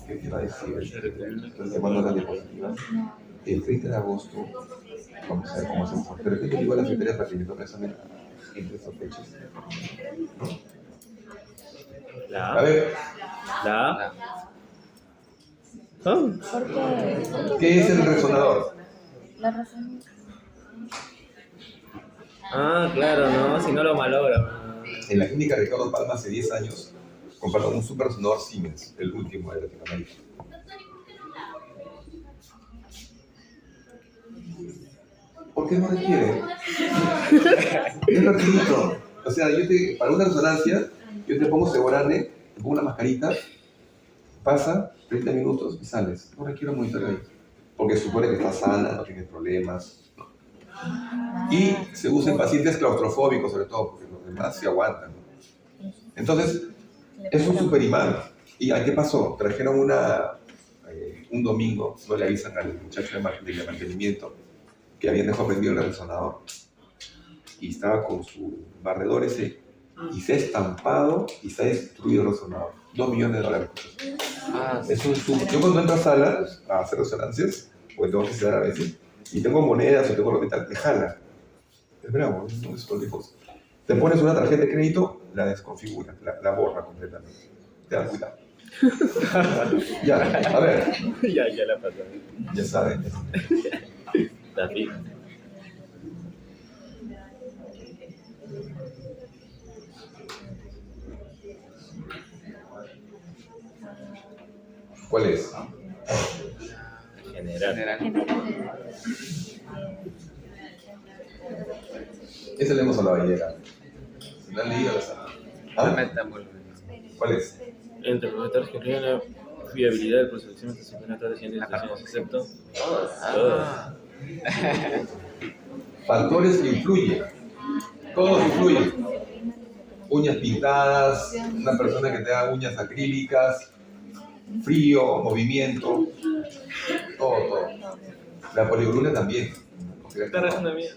¿Qué te iba a decir? Entonces, cuando las diapositivas, el 30 de agosto, vamos a ver cómo hacemos. Pero ¿qué te digo a la Secretaría para que me toque examen entre estas fechas? La A ver, La A. Oh. ¿Por qué? ¿qué es el resonador? La razón. Ah, claro, no, si no lo malogra. En la clínica Ricardo Palma hace 10 años compraron un super resonador Siemens, el último de Latinoamérica. ¿Por qué no requiere? Es rapidito. O sea, para una resonancia, yo te pongo Seborane, te pongo una mascarita, pasa 30 minutos y sales. No requiero monitoreo ahí. Porque supone que estás sana, no tienes problemas. Y se usa en pacientes claustrofóbicos, sobre todo, porque los demás se aguantan. Entonces, es un super imán. ¿Y qué pasó? Trajeron un domingo, no le avisan al muchacho de mantenimiento que habían dejado prendido el resonador. Y estaba con su barredor ese, y se ha estampado y se ha destruido el resonador. $2 millones. Es un super. Yo cuando entro a sala a hacer resonancias, pues tengo que sedar a veces, y tengo monedas o tengo lo metal, me jala. Es bravo, no es cualquier cosa. Te pones una tarjeta de crédito, la desconfigura, la borra completamente. Te da cuidado. Ya, a ver. Ya la pasó. Ya saben. David. ¿Cuál es? General. Ese le hemos hablado ayer. Si lo han leído, lo saben. ¿Ah? ¿Cuál es? Entre los factores que influyen en la fiabilidad del procedimiento se encuentran todas las siguientes situaciones, excepto todas. Factores que influyen. Todos influyen. Uñas pintadas, una persona que tenga uñas acrílicas, frío, movimiento, todo. La poliurina también. Está razón mía.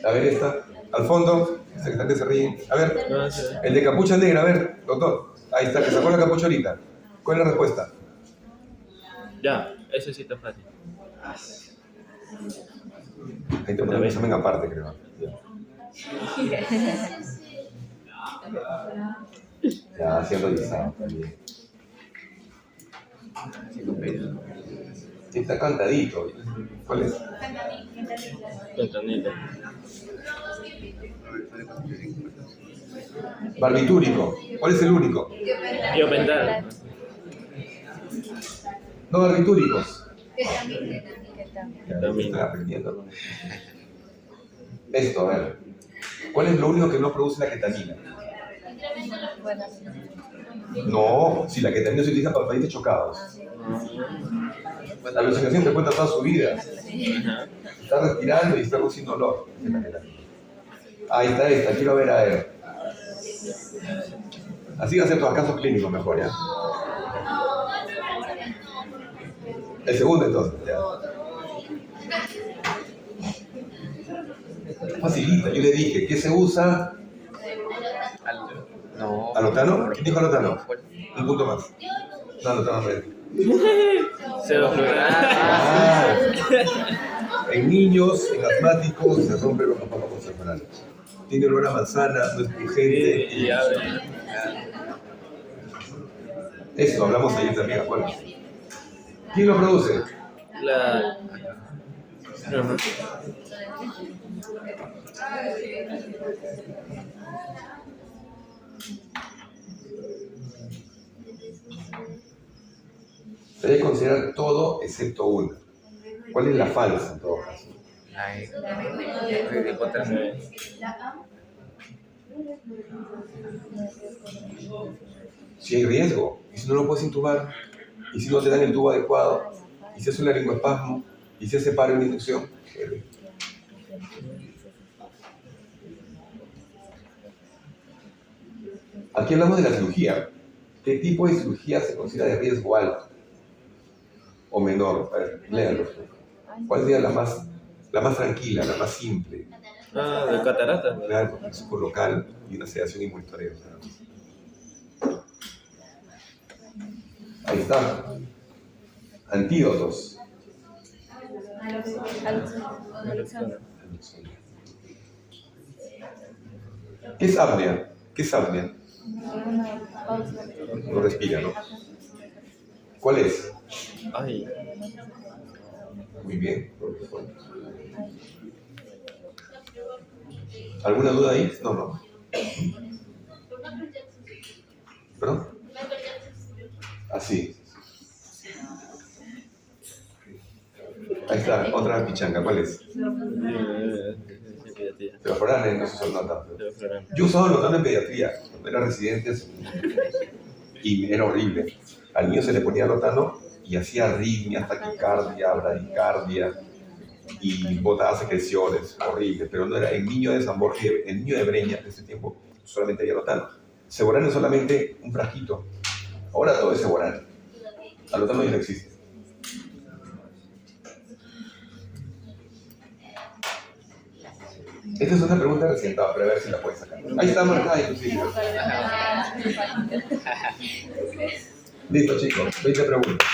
A ver esta, al fondo, secretario se ríe. A ver, el de capucha negra, a ver, doctor. Ahí está, que sacó la capucha ahorita. ¿Cuál es la respuesta? Ya, Ese sí está fácil. Ahí te ponen un examen aparte, creo. Ya, haciendo guisado también. Está cantadito. ¿Cuál es? Fentanilo. Barbitúrico. ¿Cuál es el único? Biopental. No barbitúricos. Ketamina. Estoy aprendiendo. Esto, a ver. ¿Cuál es lo único que no produce la ketamina? Bueno, No, si la ketamina se utiliza para pacientes chocados. La alucinación te cuenta toda su vida. Está respirando y está produciendo olor. Ahí está esta, quiero ver a él. Así va a ser todos casos clínicos mejor, ¿ya? El segundo entonces, ya. Facilita, yo le dije, ¿qué se usa? No. ¿Alotano? ¿Quién dijo alotano? Un punto más. No, alotano no es. Sevoflurana. Ah, en niños, en asmáticos, se rompe los fármacos cerebrales. Tiene olor a manzana, no es pungente. Y abre. Eso, hablamos ayer también, ¿acuerdo? ¿Quién lo produce? La. Ajá. Se debe considerar todo excepto una. ¿Cuál es la falsa en todo caso? Ay, de hipotermia. Si hay riesgo, y si no lo puedes intubar, y si no te dan el tubo adecuado, y si hace un laringoespasmo, y si hace paro una inducción. Aquí hablamos de la cirugía. ¿Qué tipo de cirugía se considera de riesgo alto o menor? A ver, léanlo. ¿Cuál sería la más tranquila, la más simple? Ah, de catarata. Claro, con suco local y una sedación y monitoreo. Ahí está. Antídotos. ¿Qué es apnea? ¿Qué es apnea? No respira, ¿no? ¿Cuál es? Ay. Muy bien. ¿Alguna duda ahí? No. ¿Perdón? Así. Ahí está, otra pichanga. ¿Cuál es? Sevoflurana, entonces son notas. Yo usaba lotano en pediatría, cuando era residente, y era horrible. Al niño se le ponía lotano y hacía arritmia, taquicardia, bradicardia y botaba secreciones, horrible. Pero no era el niño de San Borja, el niño de Breña de ese tiempo solamente había lotano. Seborano es solamente un frasquito. Ahora todo es seborano. Alotano ya no existe. Esta es una pregunta recientada, pero a ver si la puedes sacar. Ahí está marcada inclusive. Listo, chicos. 20 preguntas.